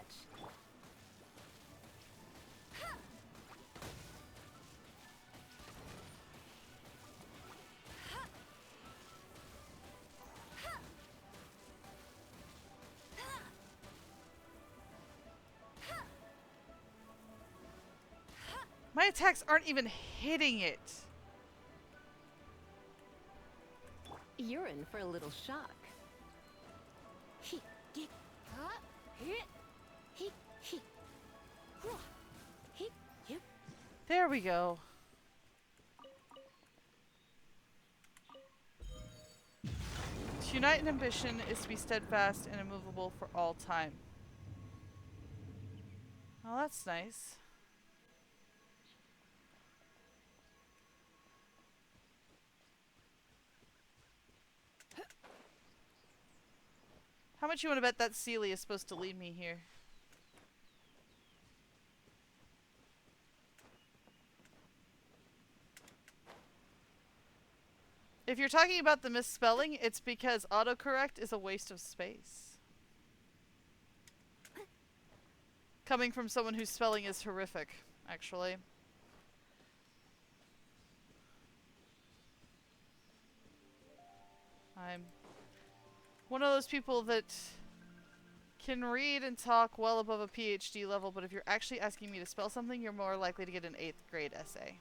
My attacks aren't even hitting it. You're in for a little shock. He, get, hit, he, whoa, he, you. There we go. To unite in ambition is to be steadfast and immovable for all time. Well, that's nice. How much you want to bet that Seelie is supposed to lead me here? If you're talking about the misspelling, it's because autocorrect is a waste of space. Coming from someone whose spelling is horrific, actually. I'm one of those people that can read and talk well above a PhD level, but if you're actually asking me to spell something, you're more likely to get an 8th grade essay.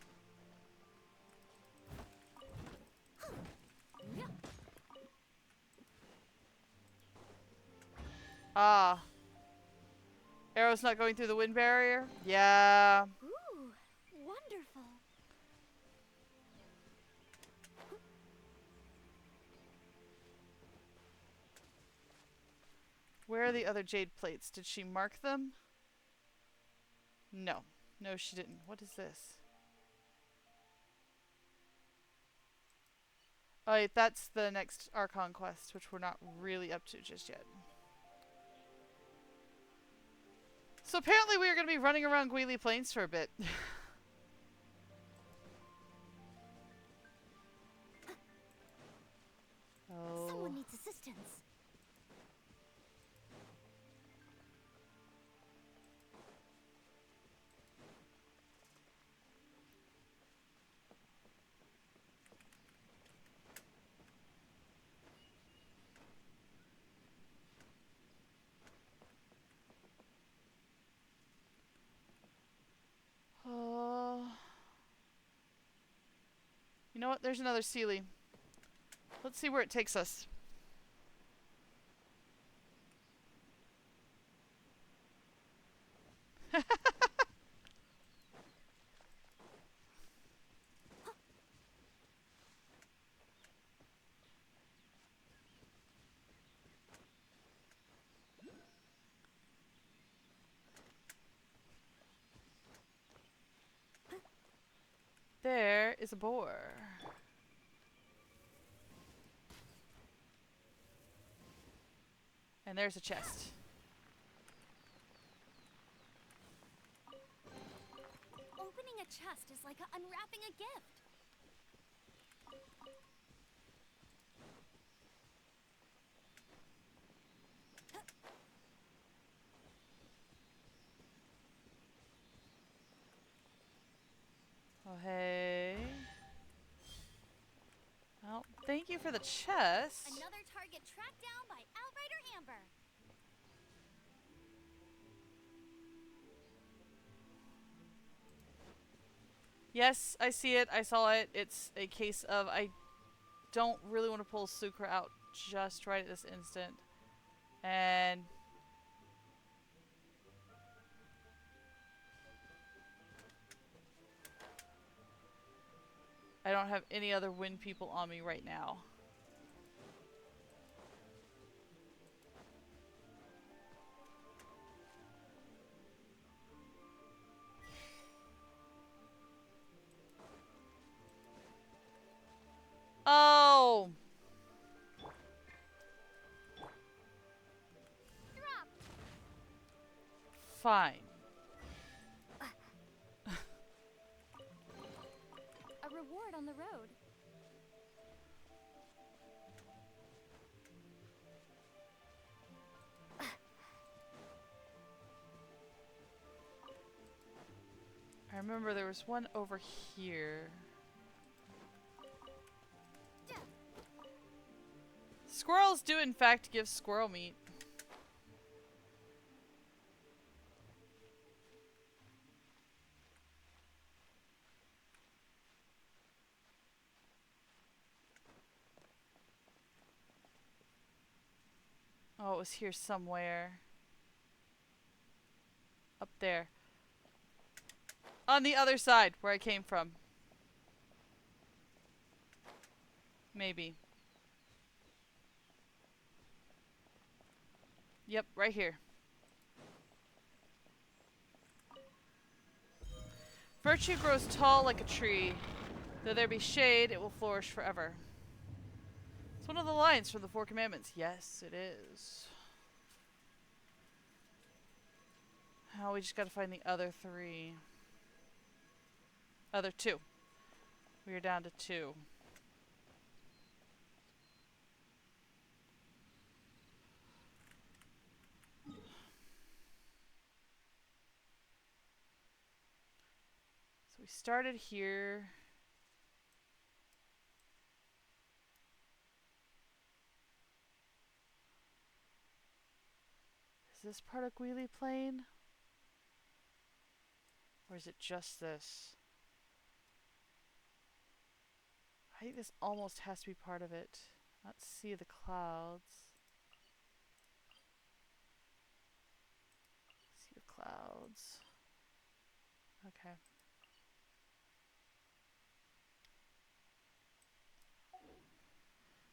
Ah. Arrow's not going through the wind barrier? Yeah. Ooh, wonderful. Where are the other jade plates? Did she mark them? No. No, she didn't. What is this? Oh, wait, that's the next Archon quest, which we're not really up to just yet. So apparently we are going to be running around Guili Plains for a bit. Oh. Someone needs assistance. You know what? There's another Seelie. Let's see where it takes us. There is a boar. And there's a chest. Opening a chest is like unwrapping a gift. Oh, hey. Well, thank you for the chest. Another target tracked down by Outrider Amber. Yes, I see it. I saw it. It's a case of I don't really want to pull Sucra out just right at this instant. And I don't have any other wind people on me right now. Oh! Drop. Fine. A reward on the road. I remember there was one over here. Squirrels do in fact give squirrel meat. Oh, it was here somewhere. Up there. On the other side, where I came from. Maybe. Yep, right here. Virtue grows tall like a tree. Though there be shade, it will flourish forever. It's one of the lines from the Four Commandments. Yes, it is. Oh, we just gotta find the other three. Other two. We are down to two. So we started here. Is this part of Guili Plain? Or is it just this? I think this almost has to be part of it. Let's see the clouds. See the clouds. Okay.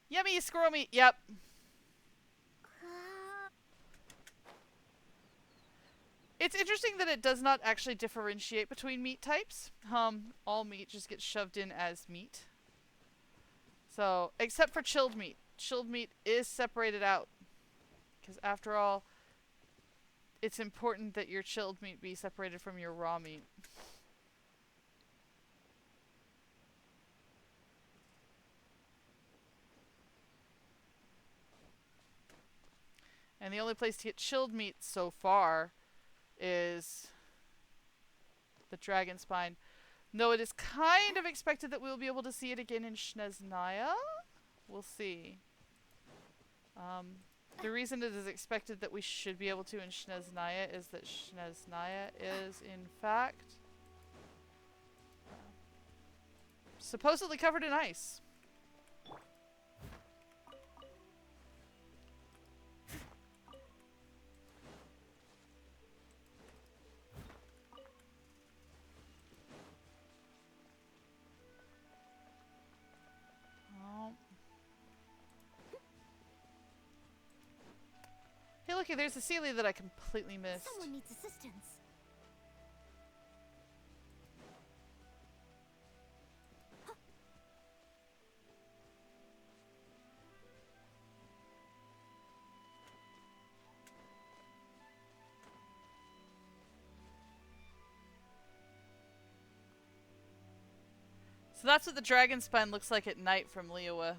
Yummy squirrel meat. Yep. It's interesting that it does not actually differentiate between meat types. All meat just gets shoved in as meat. So, except for chilled meat. Chilled meat is separated out. Because after all, it's important that your chilled meat be separated from your raw meat. And the only place to get chilled meat so far is the Dragon Spine. Though it is kind of expected that we'll be able to see it again in Snezhnaya. We'll see. The reason it is expected that we should be able to in Snezhnaya is that Snezhnaya is, in fact, supposedly covered in ice. Hey, looky, there's a Seelie that I completely missed. Someone needs assistance. So that's what the Dragon Spine looks like at night from Liyue.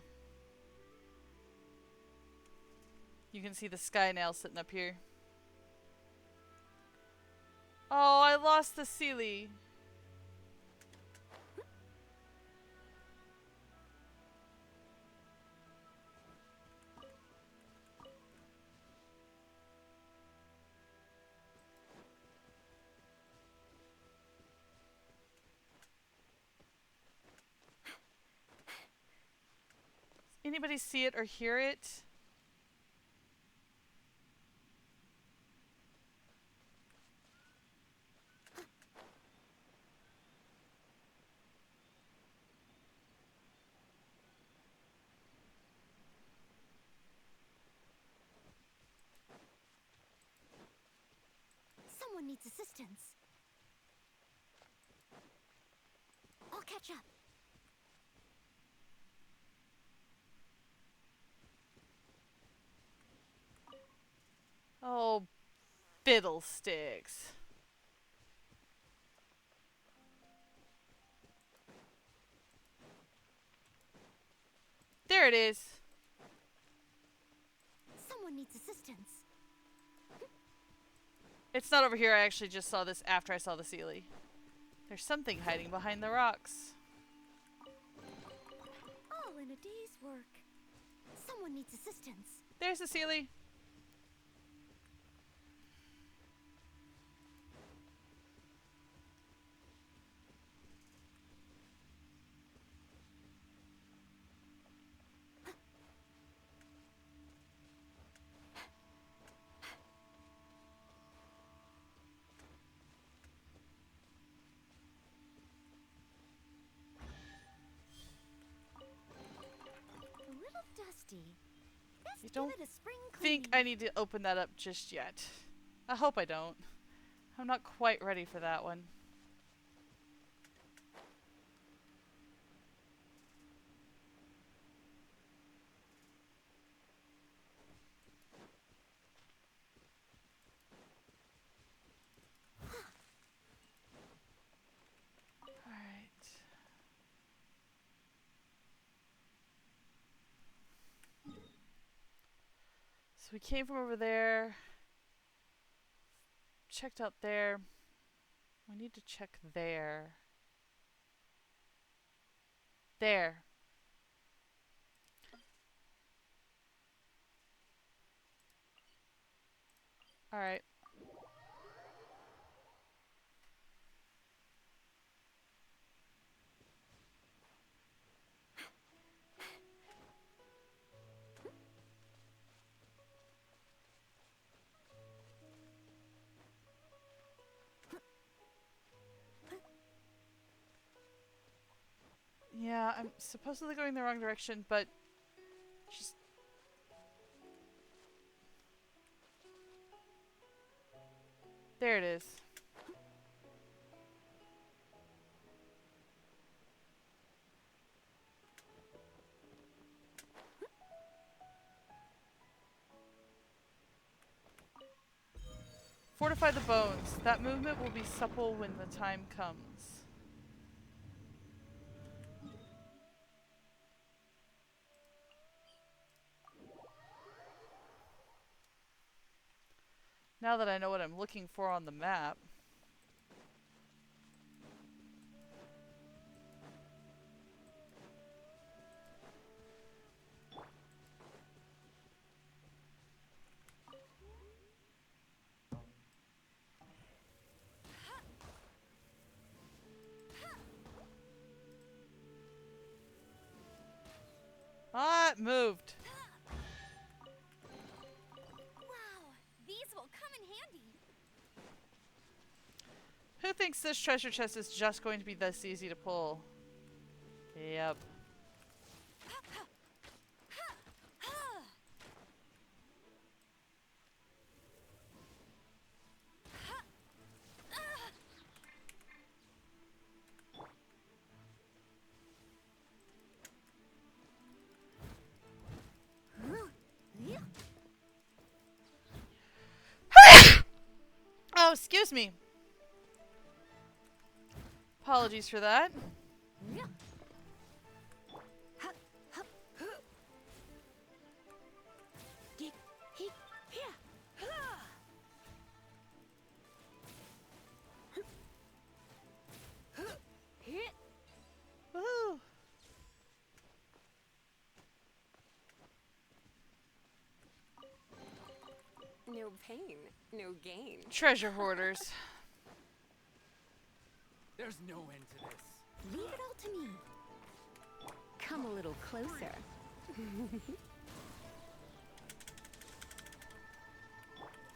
You can see the sky nail sitting up here. Oh, I lost the Seelie. Anybody see it or hear it? Someone needs assistance. I'll catch up. Oh, fiddlesticks. There it is. Someone needs assistance. It's not over here. I actually just saw this after I saw the Seelie. There's something hiding behind the rocks. All in a day's work. Someone needs assistance. There's the Seelie. dusty. Best I give don't it a spring think clean. I need to open that up just yet. I hope I don't. I'm not quite ready for that one. Alright. So we came from over there. Checked out there. We need to check there. There. Alright. Yeah, I'm supposedly going the wrong direction, but just... There it is. Fortify the bones. That movement will be supple when the time comes. Now that I know what I'm looking for on the map. Ah, it moved. Wow, these will come in handy. Who thinks this treasure chest is just going to be this easy to pull? Yep. Oh, excuse me. Apologies for that. Woohoo! No pain, no gain. Treasure hoarders. There's no end to this. Leave it all to me. Come a little closer.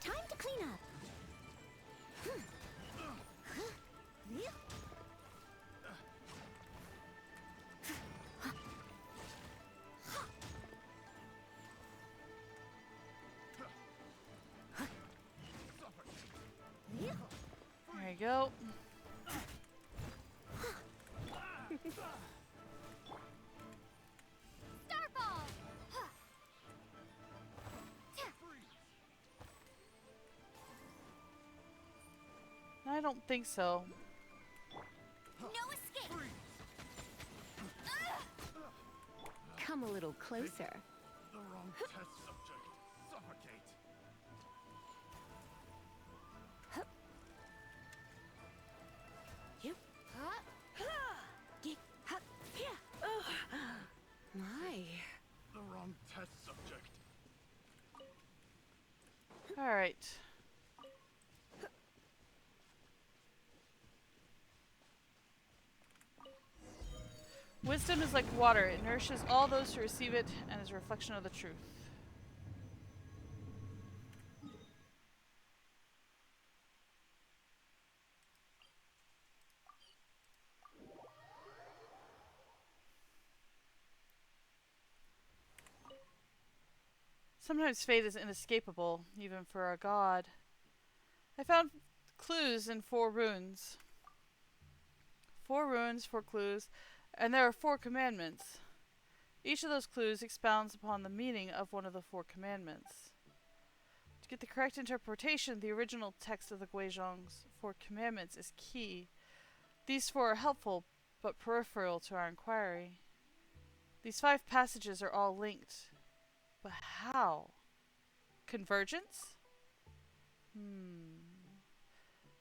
Time to clean up. There you go. Starball! I don't think so. No escape! Come a little closer. The wrong test subject. Suffocate. My. The wrong test subject. Alright. Wisdom is like water. It nourishes all those who receive it and is a reflection of the truth. Sometimes fate is inescapable, even for a god. I found clues in 4 runes. 4 runes, 4 clues, and there are 4 commandments. Each of those clues expounds upon the meaning of one of the 4 commandments. To get the correct interpretation, the original text of the Guizhong's 4 commandments is key. These 4 are helpful, but peripheral to our inquiry. These 5 passages are all linked. But how? Convergence?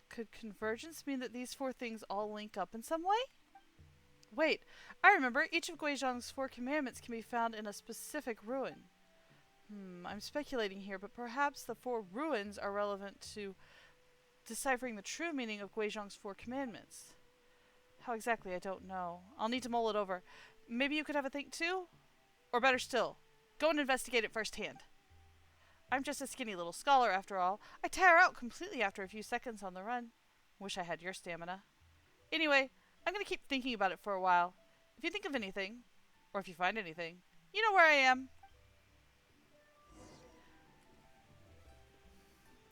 Could convergence mean that these 4 things all link up in some way? Wait, I remember. Each of Guizhong's 4 commandments can be found in a specific ruin. I'm speculating here, but perhaps the 4 ruins are relevant to deciphering the true meaning of Guizhong's 4 commandments. How exactly, I don't know. I'll need to mull it over. Maybe you could have a think too? Or better still, go and investigate it firsthand. I'm just a skinny little scholar after all. I tire out completely after a few seconds on the run. Wish I had your stamina. Anyway, I'm going to keep thinking about it for a while. If you think of anything, or if you find anything, you know where I am.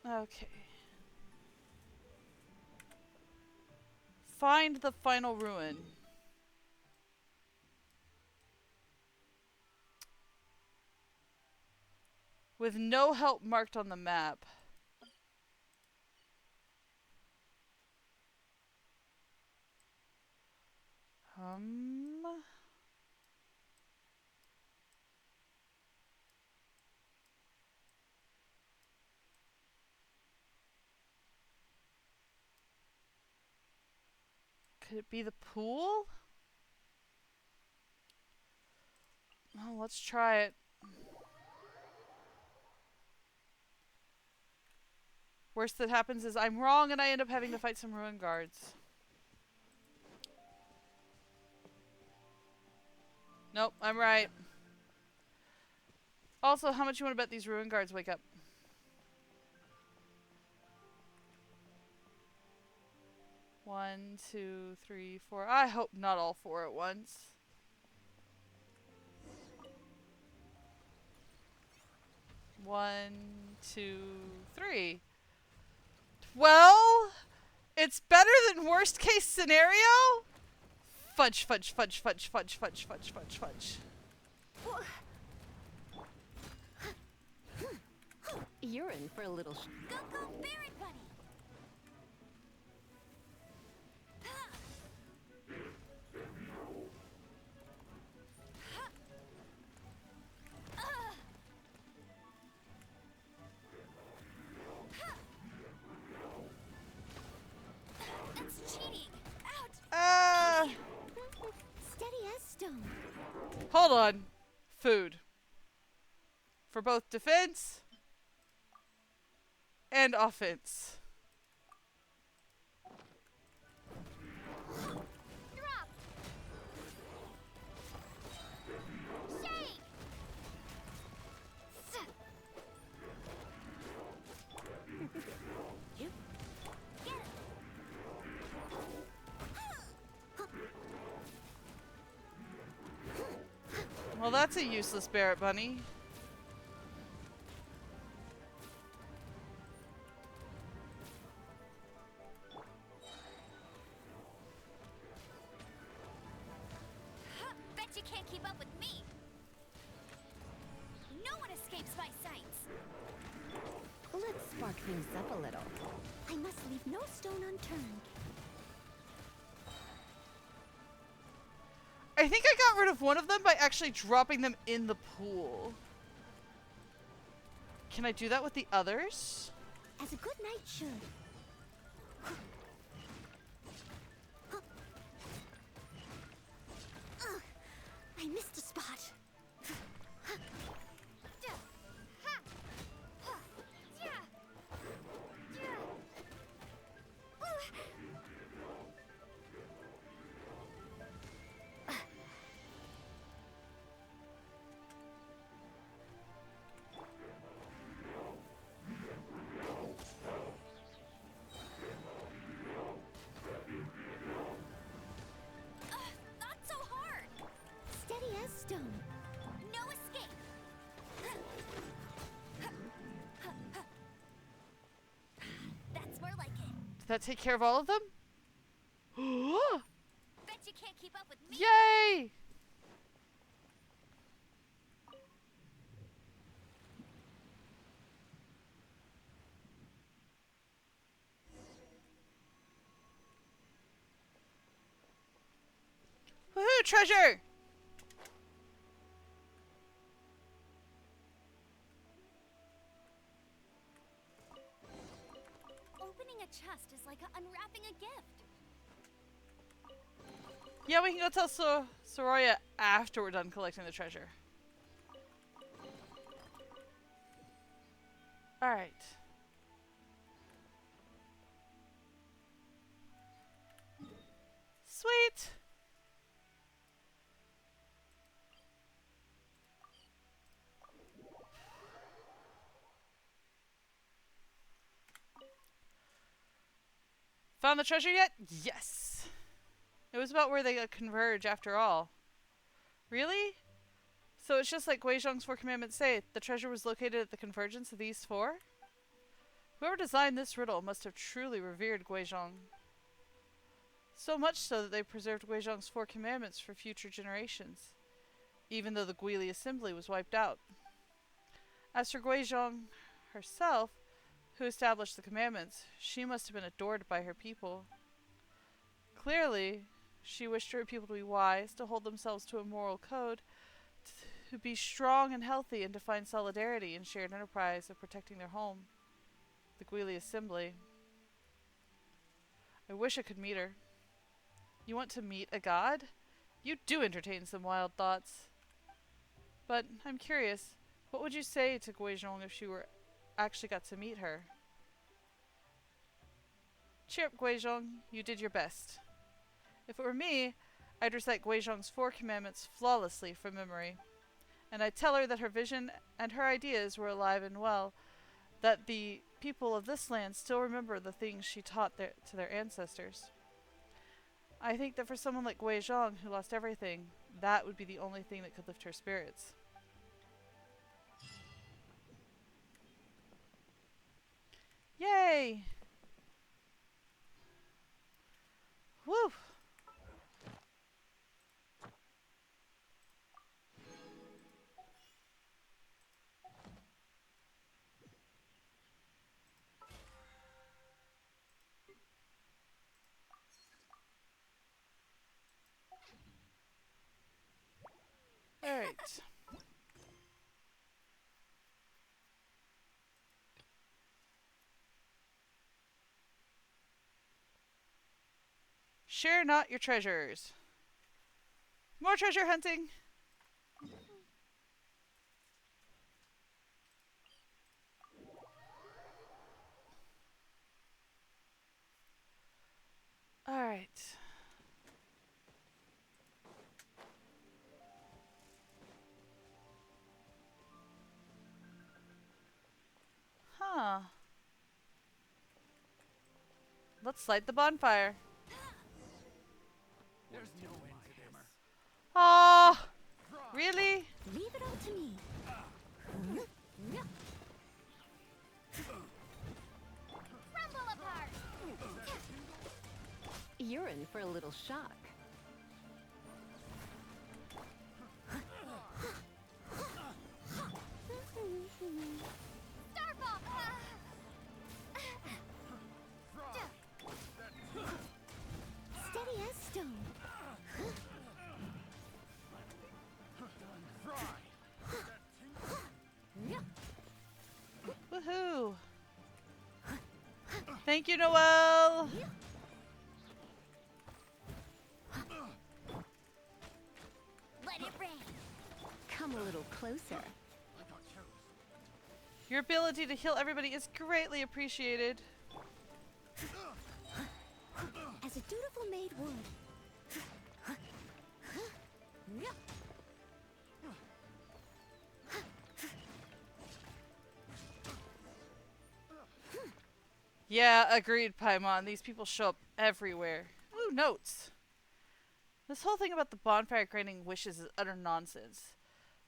Okay. Find the final ruin. With no help marked on the map. Could it be the pool? Oh, let's try it. Worst that happens is I'm wrong and I end up having to fight some ruin guards. Nope, I'm right. Also, how much you want to bet these ruin guards wake up? One, two, three, four. I hope not all 4 at once. One, two, three. Well, it's better than worst case scenario. Fudge, fudge, fudge, fudge, fudge, fudge, fudge, fudge, fudge. You're in for a little Go, go, Berry Bunny! That's cheating! Ouch! Steady as stone. Hold on. Food. For both defense and offense. Drop! Shake! You get it! Well, that's a useless Barrett Bunny. Bet you can't keep up with me! No one escapes my sights! Let's spark things up a little. I must leave no stone unturned. I think I got rid of one of them by actually dropping them in the pool. Can I do that with the others? As a good knight should. I missed a spot. Not so hard. Steady as stone. that take care of all of them? Bet you can't keep up with me. Yay! Woohoo, treasure! Opening a chest is like unwrapping a gift. Yeah, we can go tell Soroya after we're done collecting the treasure. Alright. Sweet! Found the treasure yet? Yes! It was about where they converge after all. Really? So it's just like Guizhong's Four Commandments say, the treasure was located at the convergence of these four? Whoever designed this riddle must have truly revered Guizhong. So much so that they preserved Guizhong's Four Commandments for future generations, even though the Guili assembly was wiped out. As for Guizhong herself, who established the commandments, she must have been adored by her people. Clearly, she wished her people to be wise, to hold themselves to a moral code, to be strong and healthy, and to find solidarity in shared enterprise of protecting their home, the Guili assembly. I wish I could meet her. You want to meet a god? You do entertain some wild thoughts. But I'm curious, what would you say to Guizhong if she were actually got to meet her? Cheer up, Guizhong. You did your best. If it were me, I'd recite Guizhong's Four Commandments flawlessly from memory. And I'd tell her that her vision and her ideas were alive and well, that the people of this land still remember the things she taught to their ancestors. I think that for someone like Guizhong, who lost everything, that would be the only thing that could lift her spirits. Yay! Woo! Alright. Share not your treasures. More treasure hunting! Alright. Huh. Let's light the bonfire. There's no end to this. Oh, really? Leave it all to me. Crumble apart. You're in for a little shock. Starball. Steady as stone. Woohoo! Thank you, Noelle! Let it rain. Come a little closer. Your ability to heal everybody is greatly appreciated. As a dutiful maid would. Yeah, agreed, Paimon. These people show up everywhere. Ooh, notes. This whole thing about the bonfire granting wishes is utter nonsense.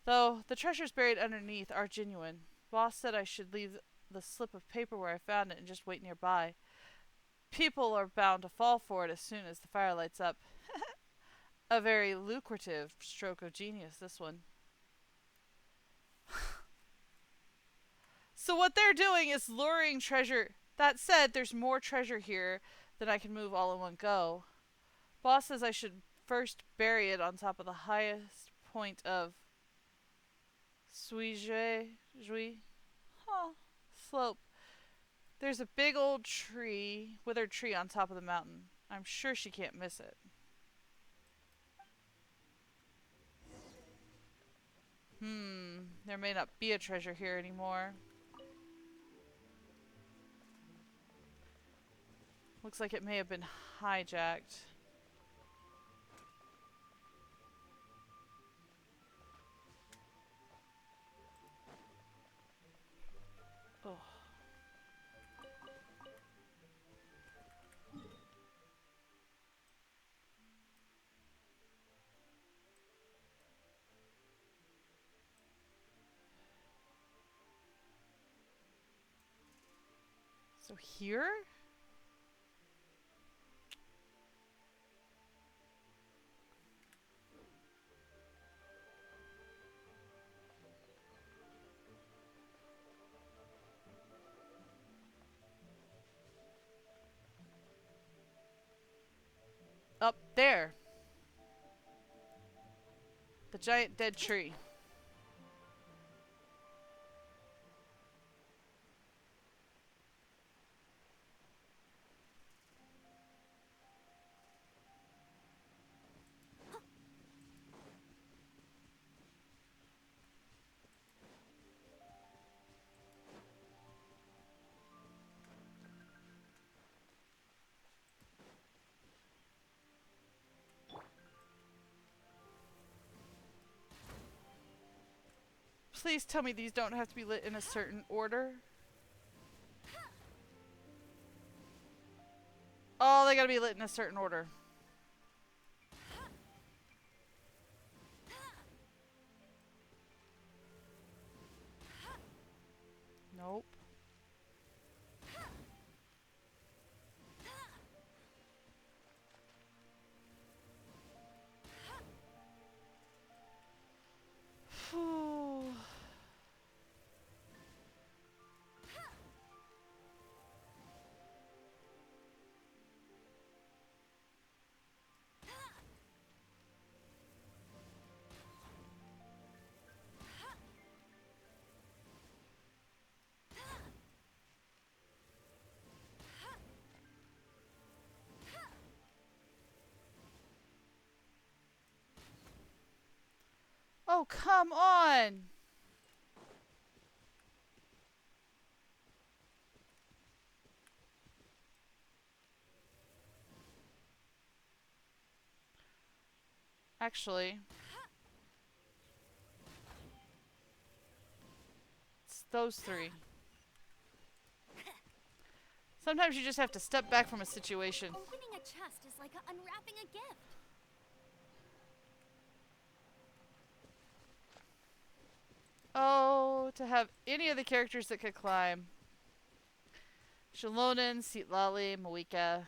Though the treasures buried underneath are genuine. Boss said I should leave the slip of paper where I found it and just wait nearby. People are bound to fall for it as soon as the fire lights up. A very lucrative stroke of genius, this one. So what they're doing is luring treasure. That said, there's more treasure here than I can move all in one go. Boss says I should first bury it on top of the highest point of Jui slope. There's a big old tree, withered tree on top of the mountain. I'm sure she can't miss it. There may not be a treasure here anymore. Looks like it may have been hijacked. Oh. So here? Up there. The giant dead tree. Please tell me these don't have to be lit in a certain order. Oh, they gotta be lit in a certain order. Nope. Phew. Oh, come on! Actually, it's those three. Sometimes you just have to step back from a situation. Opening a chest is like unwrapping a gift. Oh, to have any of the characters that could climb. Shalonen, Seatlali, Moika,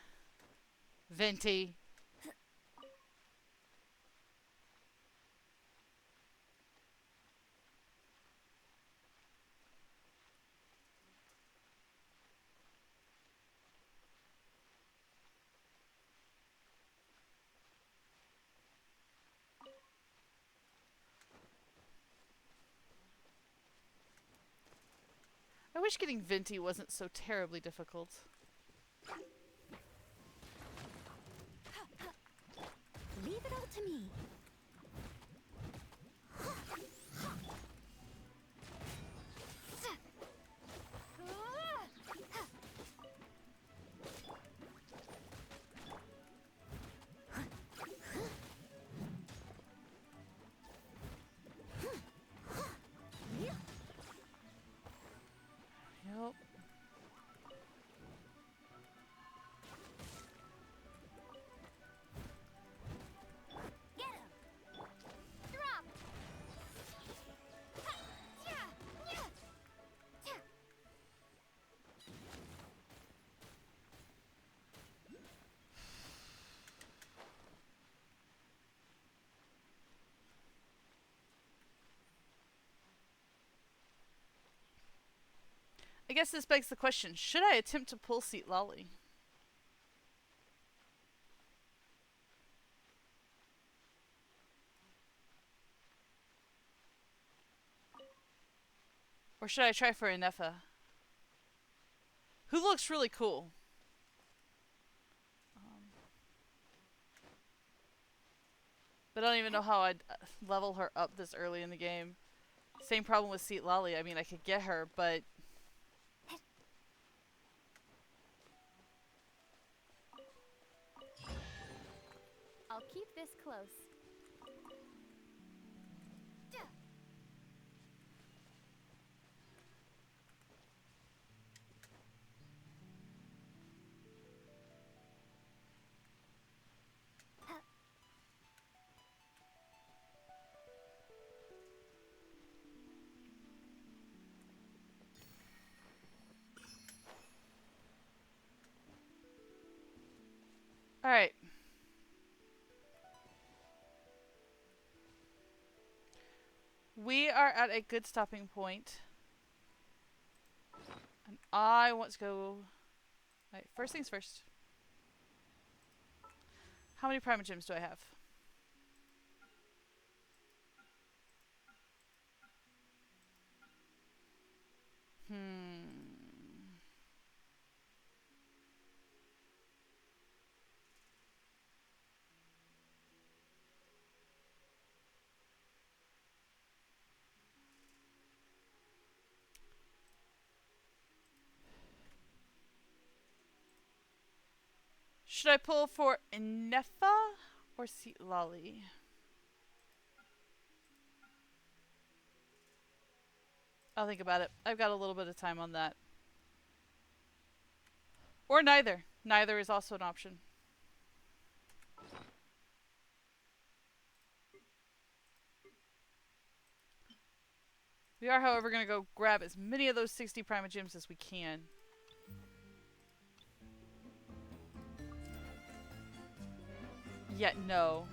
Venti. I wish getting Venti wasn't so terribly difficult. Leave it all to me. Yep. Get him. I guess this begs the question, should I attempt to pull Seat Lolly? Or should I try for Inefa? Who looks really cool. But I don't even know how I'd level her up this early in the game. Same problem with Seat Lolly. I mean, I could get her, but... I'll keep this close. Alright. We are at a good stopping point. And I want to go... Alright, first things first. How many Primogems do I have? Should I pull for Inefa or Seat Lolly? I'll think about it. I've got a little bit of time on that. Or neither. Neither is also an option. We are, however, going to go grab as many of those 60 Primogems as we can. Yet no.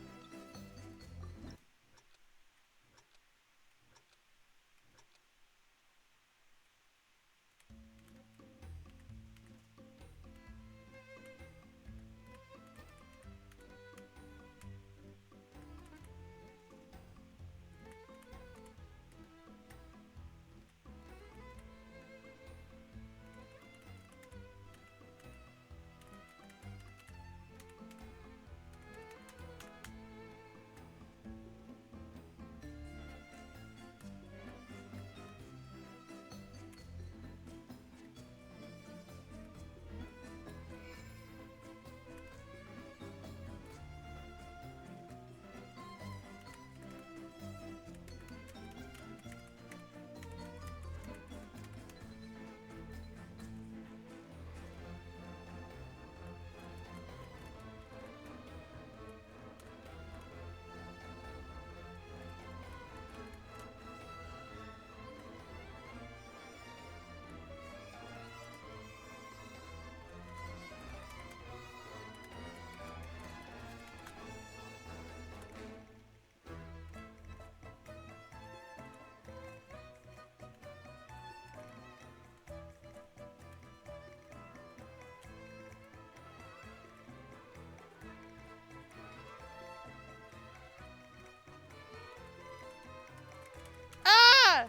Ah!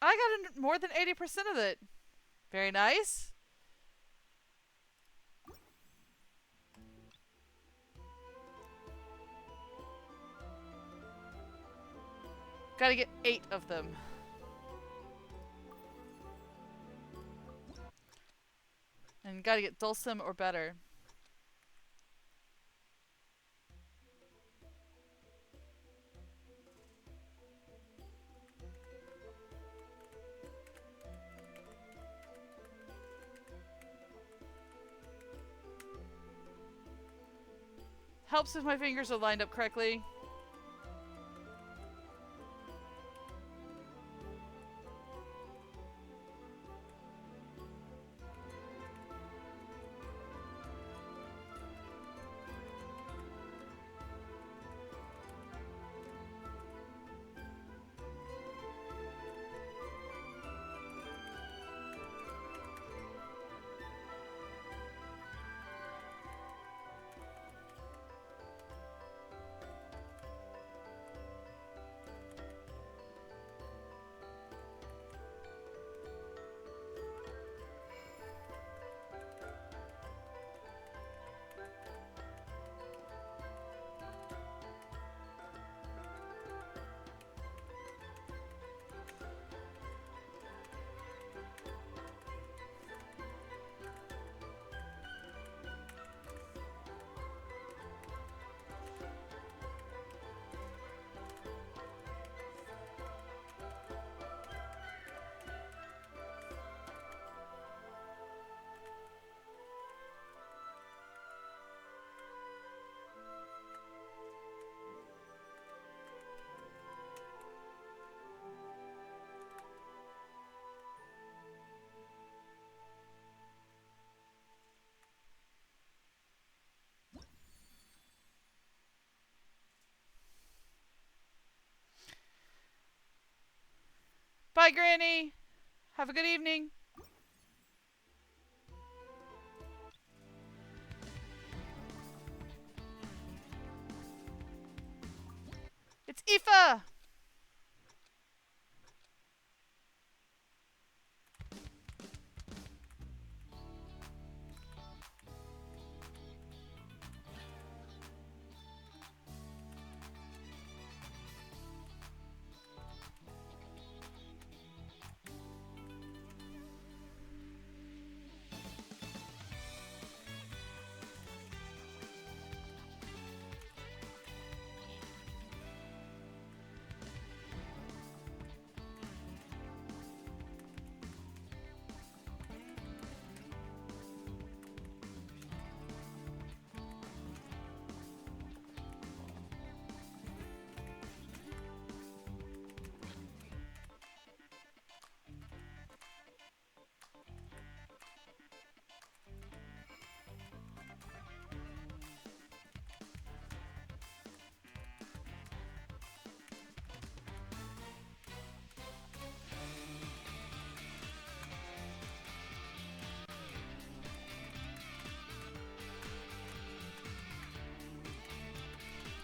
I got more than 80% of it. Very nice. Gotta get 8 of them. And gotta get Dulcim or better. helps if my fingers are lined up correctly. Bye, Granny. Have a good evening. It's Aoife!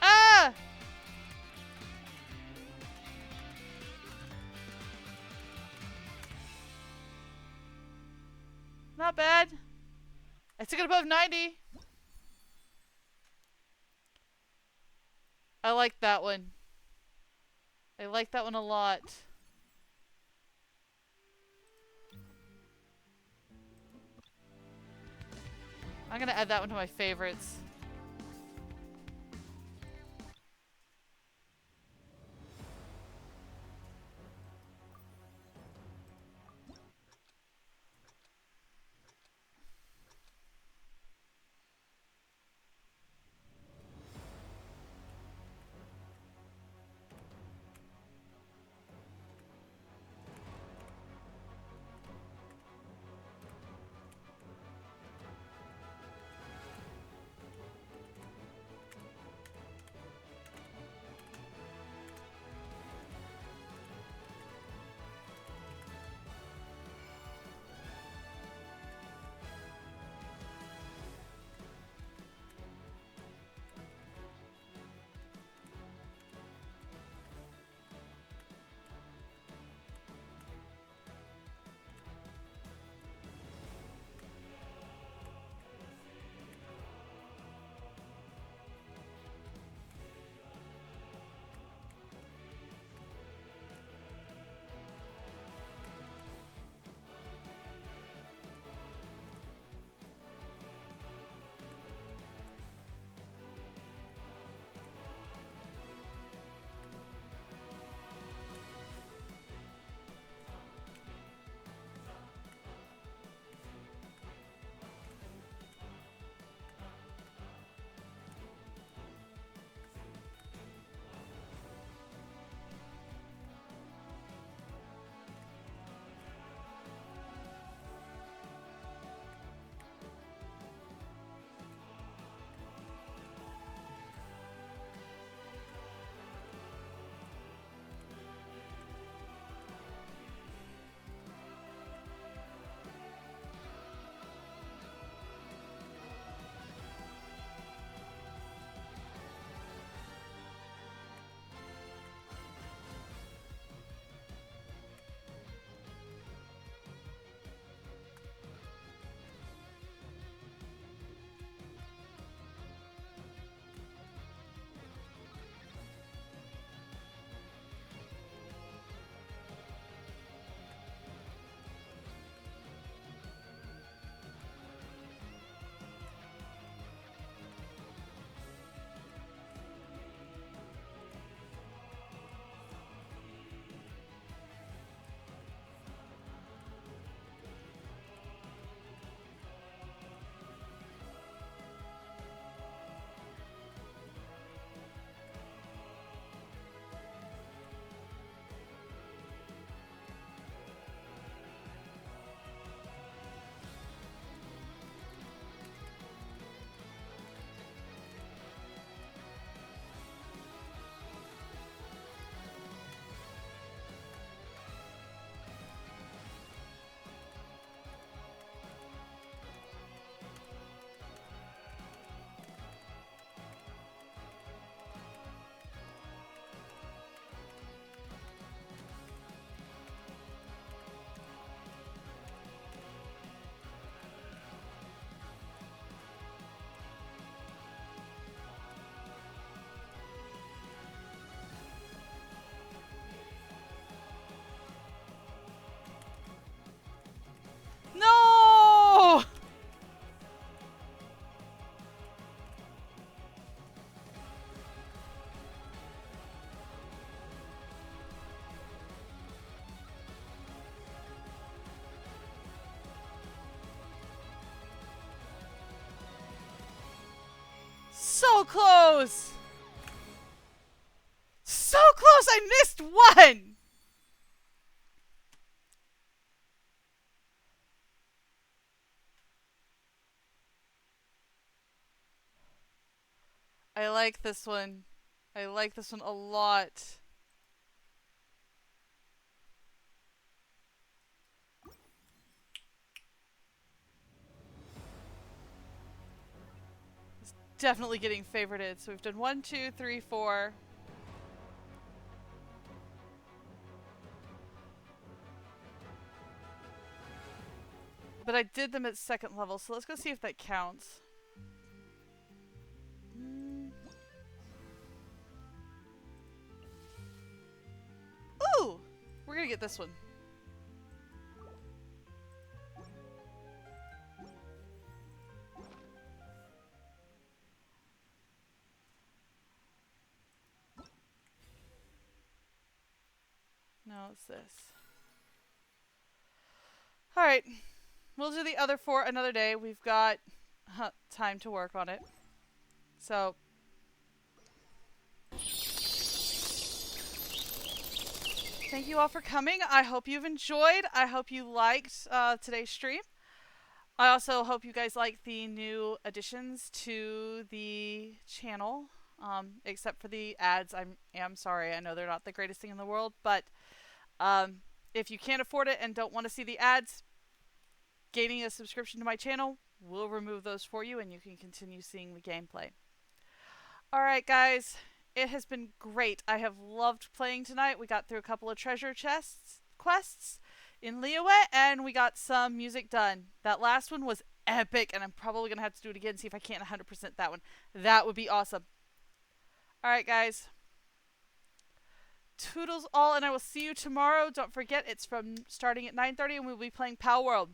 Ah! Not bad. I took it above 90. I like that one. I like that one a lot. I'm gonna add that one to my favorites. So close! So close! I missed one! I like this one. I like this one a lot. It's definitely getting favorited. So we've done 1, 2, 3, 4. But I did them at second level, so let's go see if that counts. Ooh! We're gonna get this one. No, it's this. Alright. We'll do the other 4 another day. We've got time to work on it. So. Thank you all for coming. I hope you've enjoyed. I hope you liked today's stream. I also hope you guys like the new additions to the channel. Except for the ads. I am sorry. I know they're not the greatest thing in the world. But if you can't afford it and don't want to see the ads, gaining a subscription to my channel will remove those for you and you can continue seeing the gameplay. Alright guys, it has been great. I have loved playing tonight. We got through a couple of treasure quests in Liyue and we got some music done. That last one was epic and I'm probably going to have to do it again, see if I can't 100% that one. That would be awesome. Alright guys. Toodles all and I will see you tomorrow. Don't forget it's starting at 9:30 and we'll be playing Palworld.